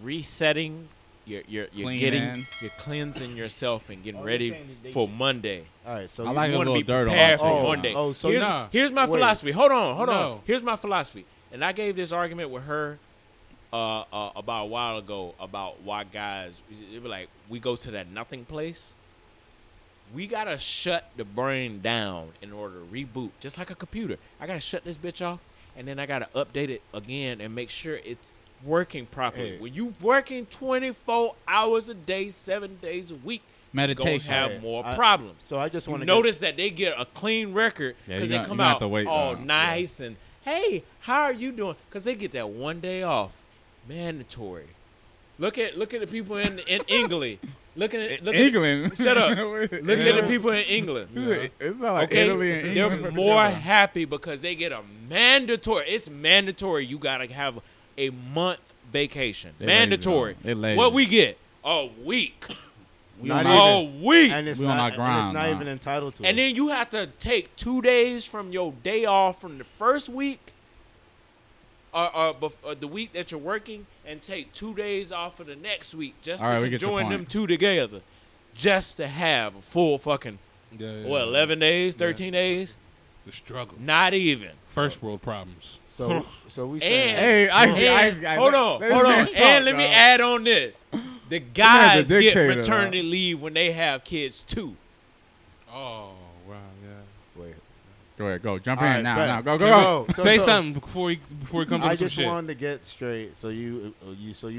resetting. You're Cleaning. getting. You're cleansing yourself and getting Oh, you're ready saying that they for should- Monday. All right, so I you like a want to little be dirt on prepared my for food. Monday. Oh, so here's, nah. here's my Wait. philosophy. Hold on. No. Here's my philosophy. And I gave this argument with her about a while ago about why guys, they were like, we go to that nothing place. We got to shut the brain down in order to reboot, just like a computer. I got to shut this bitch off, and then I got to update it again and make sure it's working properly. Hey. When you working 24 hours a day, 7 days a week, Meditation. gonna have Hey, more I- problems. So I just You want to notice that they get a clean record Yeah, because you they got- come you have out to wait, all though. nice and, hey, how are you doing? Because they get that one day off. Mandatory. Look at the people in England. Look at England. Shut up. Look at the people in England. It's not like Okay, Italy and they're England. more happy because they get a mandatory. It's mandatory. You gotta have a month vacation. They lazy, mandatory. though. They lazy. What we get? A week. Not A week. and it's We on not, our grind, and it's not man. even entitled to And it. then you have to take 2 days from your day off from the first week, or the week that you're working, and take 2 days off for the next week just All right, to we get your join point. them two together, just to have a full fucking Yeah, 11 days, 13 days, The struggle. not even. First world problems. So we saying, And, Hey, icy, and- icy, icy. hold on, Let hold this on, man talk, and let me dog. add on this: the guys get dictator, maternity leave when they have kids too. Oh, wow, yeah. wait. Go ahead, go. Jump All in right, now. bet. Now, go. So- Say so- something before he comes I up with some just shit. wanted to get straight. So you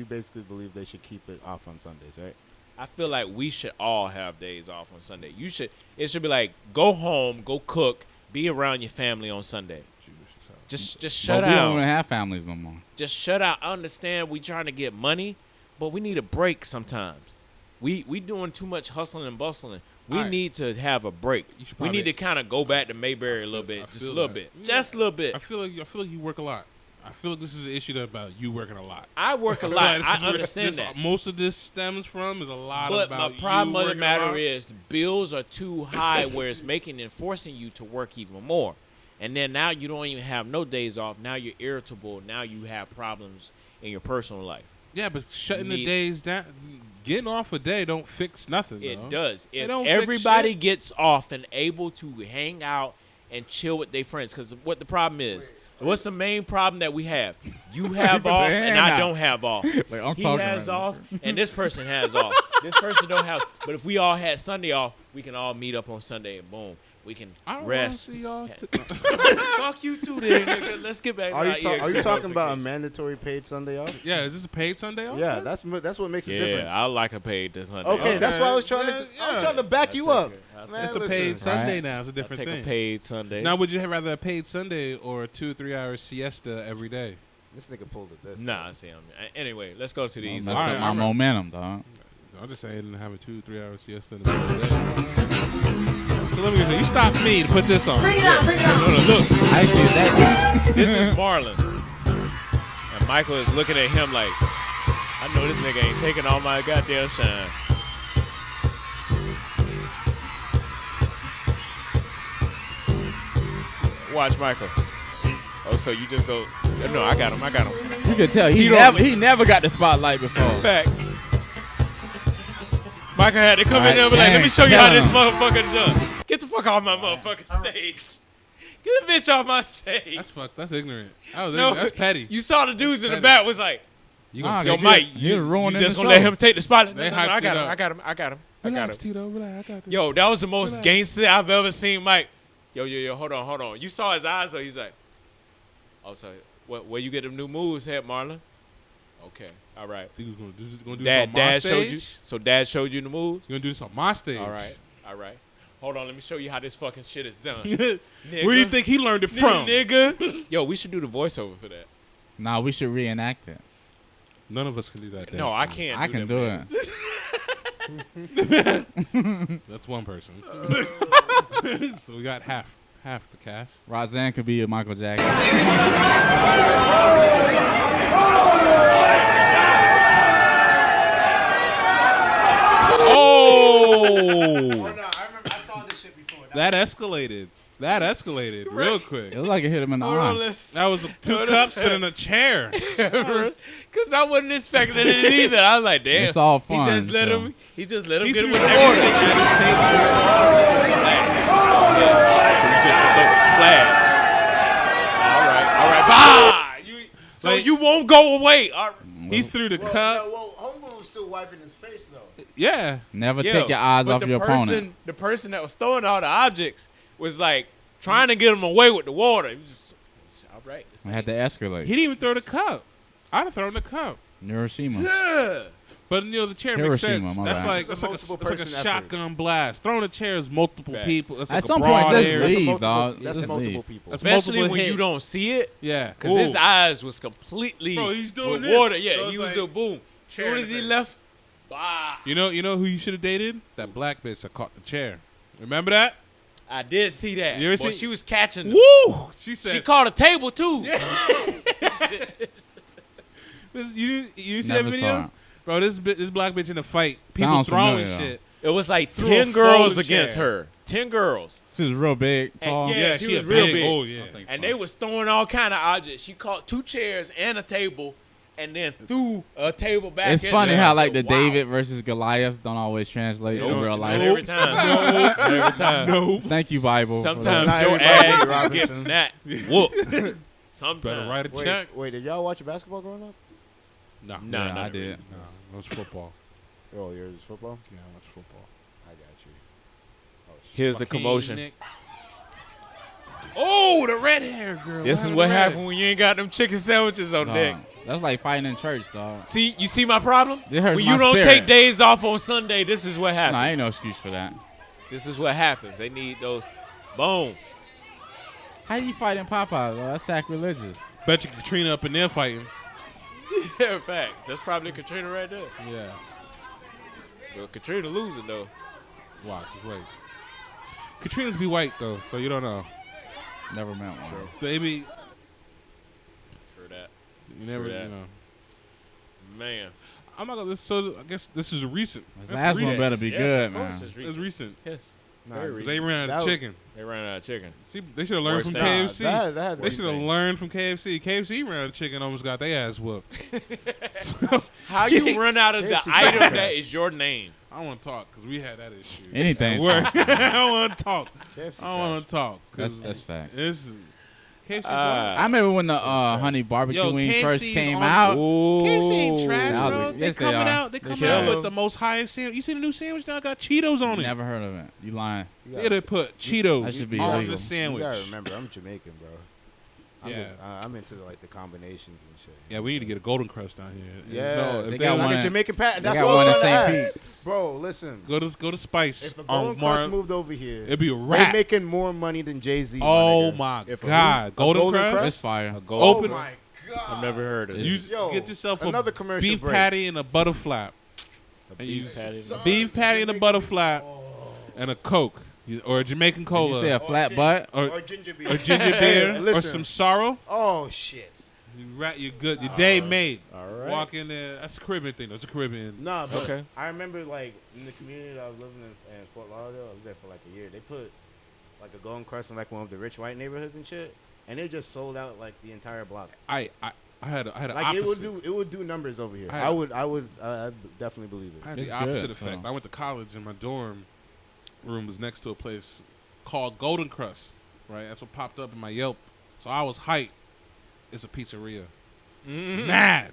basically believe they should keep it off on Sundays, right? I feel like we should all have days off on Sunday. It should be like, go home, go cook, be around your family on Sunday. Just shut But we don't even out. have families no more. Just shut out. I understand we trying to get money, but we need a break sometimes. We doing too much hustling and bustling. We All right. need to have a break. You should We need probably- to kind of go back to Mayberry a little bit, I just a feel little that. bit, just a little bit. I feel like you work a lot. I feel like this is an issue about you working a lot. I work a I feel lot. like this I is where understand that. most of this stems from is a lot But about my problem you of the working a matter lot. is the bills are too high where it's making and forcing you to work even more. And then now you don't even have no days off. Now you're irritable. Now you have problems in your personal life. Yeah, but shutting the need- days down, getting off a day don't fix nothing. It though. does. It If don't fix everybody shit. gets off and able to hang out and chill with their friends, because what the problem is, what's the main problem that we have? You have put off their and hand I out. don't have off. Like, I'm He talking has right now. off and this person has off. This person don't have. But if we all had Sunday off, we can all meet up on Sunday and boom, we can I don't rest. want to see y'all. Fuck you too, then. Nigga. Let's get back. Are to you, our are you EXP talking about a notification. mandatory paid Sunday off? Yeah, is this a paid Sunday off? Yeah, that's what makes a Yeah, difference. I like a paid this Sunday. Okay, off. that's why I was trying to. Yeah, I was trying to back you up. I'll Man, It's a listen. paid Sunday Right. now. It's a I'll different take thing. a paid Sunday. Now, would you rather a paid Sunday or a 2 or 3 hour siesta every day? This nigga pulled it. This. Nah, see, anyway, let's go to Don't these. mess All right, up my all right. momentum, dog. I'm just saying, have a 2 or 3 hour siesta in the middle of the day. So let me get you stop me to put this on. Bring it out. Look. I see that. This is Marlon. And Michael is looking at him like, I know this nigga ain't taking all my goddamn shine. Watch Michael. Oh, so you just go, no, I got him. You can tell he never got the spotlight before. Facts. Michael had to come in there and be like, let me show you how this motherfucker done. Get the fuck off my motherfucking stage. Get the bitch off my stage. That's fucked. That's ignorant. That's petty. You saw the dudes in the back was like, You yo, Mike, you just gonna let him take the spotlight? No, I got him. Relax, Tito. Relax. I got this. Yo, that was the most gangster I've ever seen Mike. Yo, hold on. You saw his eyes, though. He's like, oh, so where you get them new moves, head Marlon? Okay, all right. Think he was gonna do Dad this on my showed you. stage? So Dad showed you the moves? You gonna do this on my stage? All right. Hold on, let me show you how this fucking shit is done. Where do you think he learned it from? Nigga. Yo, we should do the voiceover for that. Nah, we should reenact it. None of us can do that. No, I can't. I can do it. That's one person. So we got half the cast. Roseanne could be a Michael Jackson. Oh! I remember I saw this shit before. That escalated real quick. It looked like it hit him in the arm. That was 2 cups and a chair. Because I wasn't expecting it either. I was like, damn. It's all fun. He just let him get it with the threw order. everything at his table. Splash. Splash. All right. Bah! So you won't go away. All right. He threw the cup. Well, Homeboy was still wiping his face though. Yeah. Never take your eyes off your opponent. The person that was throwing all the objects was like trying to get him away with the water. He was just, all right. I had to escalate. He didn't even throw the cup. I'd have thrown the cup. Hiroshima. Yeah. But the chair makes sense. That's like a shotgun blast. Throwing a chair is multiple people. It's like At some a point, broad just area. leave, dog. That's Just multiple leave. people. Especially when you don't see it. Yeah. Because his eyes was completely Bro, he's doing with this. water. Yeah, So he it's was like doing boom. As soon as he left, bah. You know who you should have dated? That black bitch that caught the chair. Remember that? I did see that. You ever Boy, see- she was catching them. Woo! She said She caught a table too. You see that Never video? saw it. Bro, this black bitch in a fight. People Sounds throwing familiar, shit. It was like Threw 10 a girls folding against chair. her. 10 girls. She was real big, tall. And yeah, she was a real big. Oh, yeah. And they was throwing all kind of objects. She caught 2 chairs and a table, and then threw a table back. It's at funny them. how I like the said, wow. David versus Goliath don't always translate in real life. Not every time. Not every time. No. Thank you, Bible. Sometimes Not your everybody, ass is Robinson. getting that whooped. Better Sometimes. write a check. Wait, did y'all watch basketball growing up? No. Nah, Yeah, not I did. really. No, it was football. Oh, yours is football? Yeah, it was football. I got you. Oh, shit. Here's the commotion. Oh, the red hair girl. This is what happened when you ain't got them chicken sandwiches on deck. That's like fighting in church, dog. See, you see my problem? It hurts When my you don't spirit. take days off on Sunday, this is what happens. No, ain't no excuse for that. This is what happens. They need those. Boom. How you fighting Popeye, though? That's sacrilegious. Bet you Katrina up in there fighting. Yeah, facts. That's probably Katrina right there. Yeah. Well, Katrina losing though. Watch, just wait. Katrinas be white though, so you don't know. Never met one. True. Baby, For that. you never, that. you know. Man. I'm not gonna. So I guess this is recent. This That's last one recent. better be Yes, good, of course man. it's It's recent. Yes. Nah, Very They recent. ran out That of was- chicken. They ran out of chicken. See, they should have learned Worst from thing. KFC. That They should have thing. learned from KFC. KFC ran out of chicken, almost got their ass whooped. So, How you run out of the KFC item trash. that is your name? I don't want to talk because we had that issue. Anything. Work. I don't want to talk. KFC I don't want to talk. 'cause That's fact. This is KFC. I remember when the honey barbecue wings first KFC's came on- out. KFC ain't trash, That was bro. a- They yes, they coming are. out. They They coming kill out with them. the most highest sandwich. You see the new sandwich now got Cheetos on it. Never heard of it. You lying. Yeah, they put Cheetos That should be on illegal. the sandwich. You gotta remember, I'm Jamaican, bro. Yeah. I'm into like the combinations and shit. Yeah, we need to get a Golden Crust down here. Yeah, No, if they they got don't- one. Like a Jamaican pat. They That's got what one I in was St. gonna ask. Pete's. Bro, listen. go to Spice. If a Golden Crust moved over here, it'd be a they're wrap. making more money than Jay-Z. Oh nigga. my If a God, A Golden Golden Crust. Crust? It's fire. Oh Open. my God. I've never heard of it. You Yo, get yourself another a commercial beef break. patty and a butter flap. A And you beef patty. a beef patty and a butter flap and a Coke. Or a Jamaican cola. Did you say a flat butt? Or ginger beer. Or ginger beer. Or Listen. some sorrel. Oh shit. You're good. Your day made. All right. Walk in there. That's a Caribbean thing. That's a Caribbean. Nah, but Okay. I remember like in the community that I was living in Fort Lauderdale. I was there for like a year. They put like a Golden Crust in like one of the rich white neighborhoods and shit, and it just sold out like the entire block. I had an Like opposite. it would do numbers over here. I would definitely believe I it. had It's the opposite good, effect. so. I went to college and my dorm room was next to a place called Golden Crust. Right, that's what popped up in my Yelp. So I was hyped. It's a pizzeria. Mad.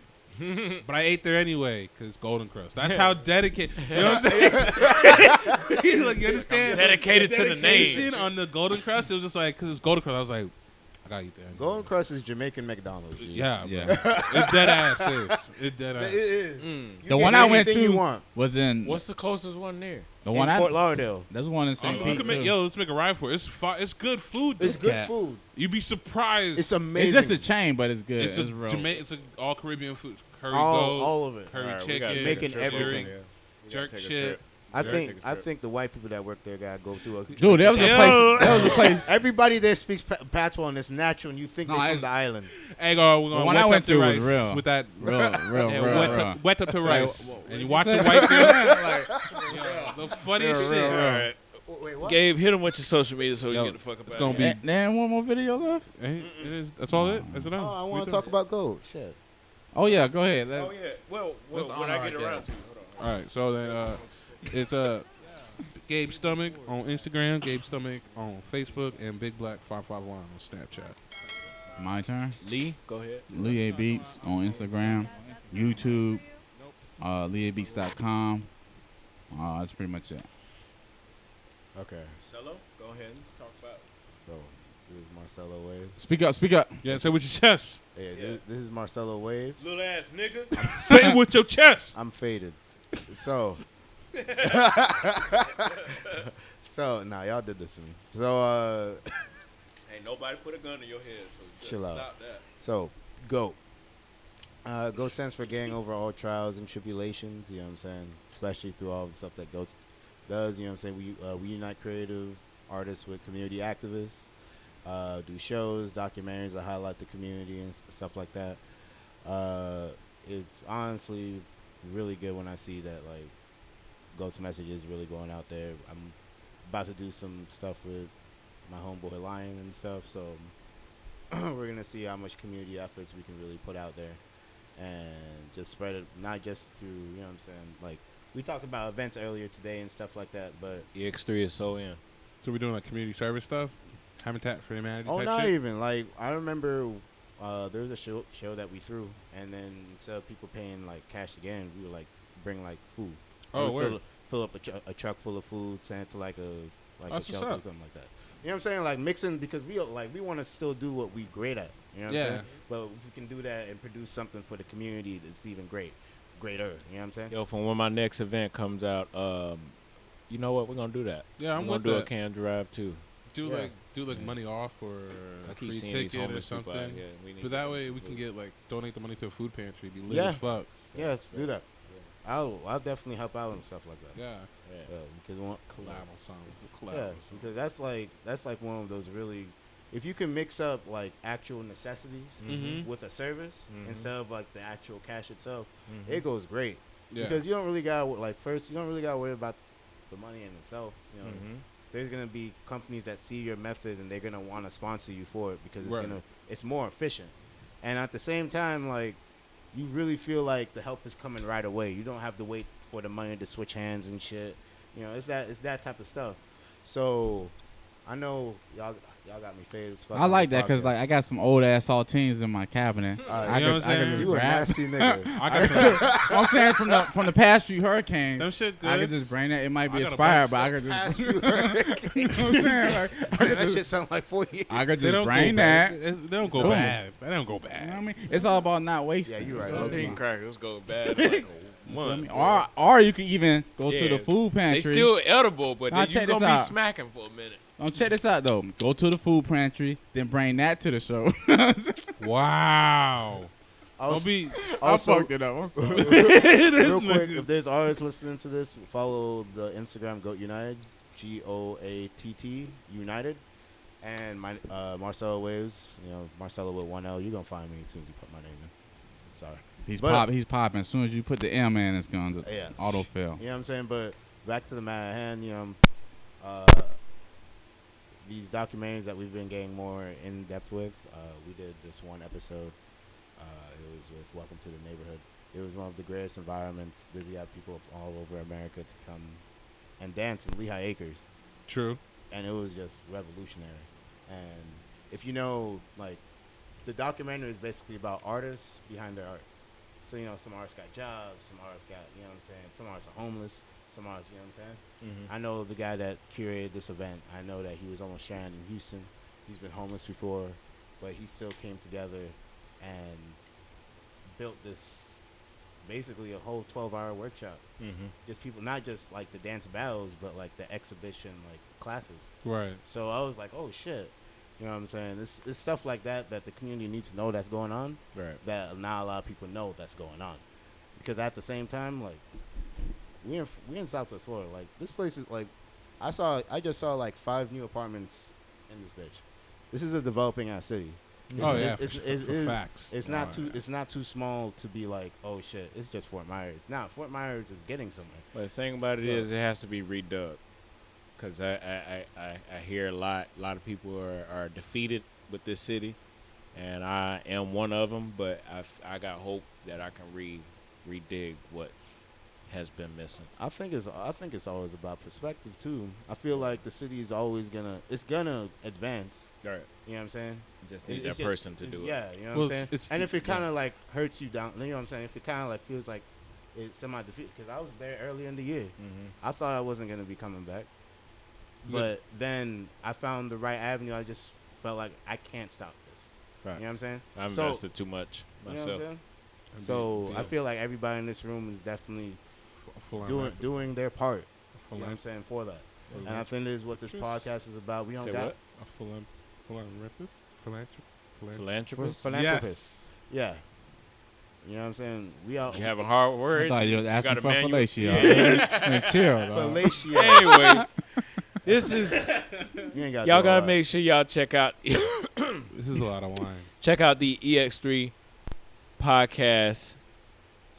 But I ate there anyway because Golden Crust. That's how dedicated. You know what I'm saying? Like, you understand? Dedicated to the name. Dedication on the Golden Crust. It was just like because it's Golden Crust. I was like, I gotta eat that. anyway. Golden Crust is Jamaican McDonald's. G. Yeah, Yeah. bro. It dead ass is. It dead It ass. is. Mm. The one I went anything you to want. was in What's the closest one there? the one in I. Fort Lauderdale. There's one in St. You Pete can make, too. let's make a ride for it. It's good food. It's though. good cat. food. You'd be surprised. It's amazing. It's just a chain, but it's good. It's It's, a real. It's a all Caribbean food. Curry all, goat, all of it. curry All right, we chicken, gotta take a Making trip everything. over there. We jerk gotta take a shit. trip. I Gotta think take a trip. the white people that work there gotta go through a Dude, there was a place. There was a place. Everybody there speaks patois and it's natural, and you think No, they're it's- from the island. Hey, we're The gonna one wet I up went the to was rice real. with that Real. yeah, wet up the rice, what and you you watch say? a white girl. Like, The funniest Real, shit. real, real. All right. Wait, what? Gabe, hit him with your social media so we Yo, can get the fuck up it's out gonna of be- here. Then one more video left. Hey, it is. That's all it. That's enough. Oh, I We want to done. talk about gold. Shit. Oh yeah, go ahead. Oh, yeah. Well, What's when on I our get around guest? to it. Hold on. All right, so then it's Gabe Stomach on Instagram, Gabe Stomach on Facebook, and Big Black 551 on Snapchat. My turn. Lee, go ahead. Lee A Beats on Instagram, YouTube, leabeats.com. That's pretty much it. Okay. Cello, go ahead and talk about it. So this is Marcelo Waves. Speak up, speak up. Yeah, say it with your chest. Yeah, this is Marcelo Waves. Little ass nigga. Say it with your chest. I'm faded. So. So nah, y'all did this to me. So Ain't nobody put a gun in your head, so just Chill out. stop that. So, GOAT. GOAT stands for Gang Over All Trials and Tribulations, you know what I'm saying? Especially through all the stuff that GOAT does, you know what I'm saying? We unite creative artists with community activists, do shows, documentaries that highlight the community and stuff like that. It's honestly really good when I see that, like, GOAT's message is really going out there. I'm about to do some stuff with my homeboy Lion and stuff, so we're gonna see how much community efforts we can really put out there and just spread it, not just through, you know what I'm saying, like we talked about events earlier today and stuff like that, but Ex3 is so in. So we're doing like community service stuff, Habitat for Humanity. oh, type not shit? even like I remember there was a show that we threw, and then instead of people paying like cash again, we would like bring like food. Oh, We would word. fill up a truck full of food, send it to like a That's what's shelter or up. something like that. You know what I'm saying? Like mixing, because we want to still do what we great at. You know what Yeah. I'm saying? But if we can do that and produce something for the community that's even greater. You know what I'm saying? Yo, from when my next event comes out, you know what? We're gonna do that. Yeah, I'm We're with gonna do that. a can drive too. Do Yeah. like Yeah. money off or I a keep free seeing these ticket or homeless people out something. here. We need But to that get way some we can food. get like donate the money to a food pantry. Be lit Yeah. as fuck. Yeah, do that. I'll definitely help out and stuff like that. Yeah. Because Collab on something. Collab yeah, on something. because that's like one of those really, if you can mix up like actual necessities Mhm. with a service instead of like the actual cash itself, Mhm. it goes great. Yeah. Because you don't really got you don't really got to worry about the money in itself. You know, Mhm. there's gonna be companies that see your method and they're gonna want to sponsor you for it because Right. it's more efficient, and at the same time, like you really feel like the help is coming right away. You don't have to wait for the money to switch hands and shit. You know, it's that type of stuff. So I know y'all got me faded as fuck. I on like this that because podcast. like I got some old ass saltines in my cabinet. You know what I'm saying? You a nasty nigga. I got some, I'm saying from the past few hurricanes, them shit good. I could just bring that. It might be I got a expired, bunch. but I could Past just. few hurricanes. You know what I'm saying? Like, I could That just, shit sound like 4 years. I could They just don't bring go that. bad. They don't go Boom. bad. They don't go You know what I bad. mean? It's all about not wasting. Yeah, you right. So, Low-key. Saltine crackers go bad in like a month. or you can even go to Yeah. the food pantry. They still edible, but Now then check you this gonna be out. smacking for a minute. Check this out though. Go to the food pantry, then bring that to the show. Wow. Don't Also, be. also I fucked it up. I'm sorry. real quick, if there's artists listening to this, follow the Instagram Goat United. GOATT United. And my Marcelo Waves, Marcelo with 1 L. You're gonna find me as soon as you put my name in. Sorry. He's popping. As soon as you put the M in, it's going to autofill. You know what I'm saying? But back to the matter at hand, these documentaries that we've been getting more in depth with. We did this one episode. It was with Welcome to the Neighborhood. It was one of the greatest environments. Busy out people all over America to come and dance in Lehigh Acres. True. And it was just revolutionary. And if you know, like, the documentary is basically about artists behind their art. So, some artists got jobs, some artists got, some artists are homeless, some artists, I know the guy that curated this event. I know that he was almost stranded in Houston. He's been homeless before, but he still came together and built this, basically a whole 12-hour workshop. Just people, not just like the dance battles, but like the exhibition, like classes. Right. So I was like, oh shit. You know what I'm saying? It's stuff like that the community needs to know that's going on. Right. That not a lot of people know that's going on. Because at the same time, like, we in Southwest Florida. Like, this place is like, I just saw like 5 new apartments in this bitch. This is a developing ass city. Facts. It's not too small to be like, oh shit, it's just Fort Myers. Now Fort Myers is getting somewhere. But the thing about it is, it has to be redubbed. Because I hear a lot of people are defeated with this city, and I am one of them. But I got hope that I can redig what has been missing. I think it's always about perspective too. I feel like the city is always gonna advance. Right. You know what I'm saying? Just need that person to do it. Yeah, you know what I'm saying? And if it kind of like hurts you down, you know what I'm saying? If it kind of like feels like it's semi-defeated, because I was there early in the year. I thought I wasn't gonna be coming back. But then I found the right avenue. I just felt like I can't stop this. Right. You know what I'm saying? I invested too much myself. You know what I'm saying? So I feel like everybody in this room is definitely doing their part. You know what I'm saying? For that. And I think this is what this podcast is about. We don't got a philanthropist. Philanthropist. Yeah. You know what I'm saying? We having hard words. I thought you were asking for fellatio. Fellatio. Anyway. This is y'all gotta make sure y'all check out. This is a lot of wine. Check out the Ex3 Podcast,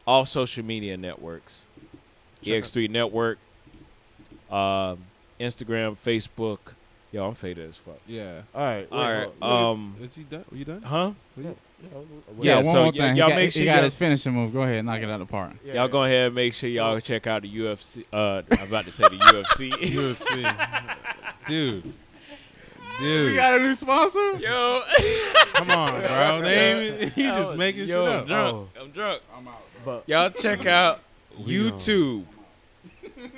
all social media networks. Ex3 Network, Instagram, Facebook. Yo, I'm faded as fuck. Yeah. All right. Is you done? Are you done? Huh? Yeah. So one thing. Y'all make sure he got his finishing move. Go ahead, and knock it out of the park. Yeah, y'all go ahead and make sure y'all check out the UFC. I'm about to say the UFC. UFC. Dude. We got a new sponsor? Yo. Come on, bro. He just making shit up. I'm drunk. I'm out, bro. But y'all check out YouTube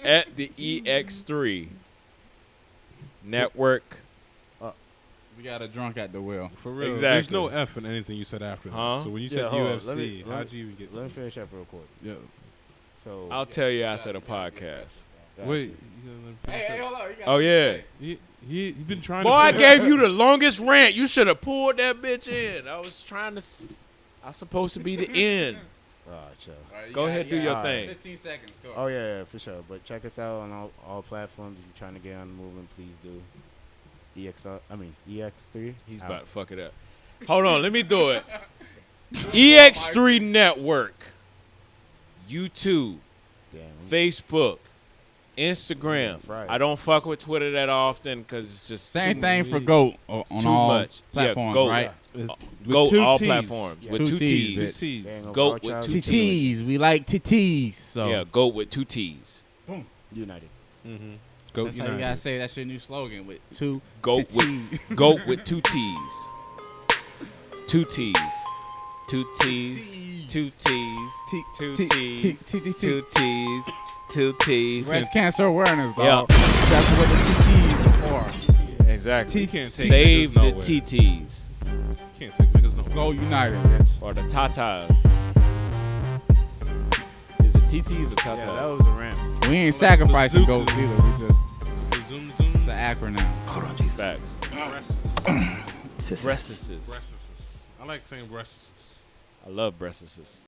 at the EX3 Network. We got a drunk at the wheel. For real. Exactly. There's no F in anything you said after that. So when you said UFC, how'd you even get... Let me finish up real quick. Yeah. So I'll tell you after the podcast. Gotcha. Wait. You gotta let me finish Hey, up. hold on. Oh, yeah. He been trying Boy, to... I gave you the longest rant. You should have pulled that bitch in. I was supposed to be the end. Chill. Go ahead, do your thing. 15 seconds. Go. Oh, yeah, for sure. But check us out on all platforms. If you're trying to get on the movement, please do. EX3. He's about to fuck it up. Hold on, let me do it. EX3 Network, YouTube, Facebook, Instagram. I don't fuck with Twitter that often because it's just same thing for GOAT on all platforms, GOAT. right? GOAT all T's. platforms with two T's. GOAT with two T's. We like TTs. So yeah, GOAT with 2 T's. Boom. United. Mm-hmm. GOAT that's United. how you gotta say. That's your new slogan with 2 GOAT with GOAT with 2 T's. 2 T's. 2 T's. 2 T's. 2 T's. 2 T's. 2 T's. Breast cancer awareness, dog. Yeah. That's what the TTs are for. Exactly. Save the TTs. Can't take niggas nowhere. Go United, bitch. Or the Tatas. Is it TTs or Tatas? Yeah, that was a rant. We ain't sacrificing goats either. We just Zoom. it's an acronym. Hold on, Jesus. Facts. Breastises. I like saying breastises. I love breastises.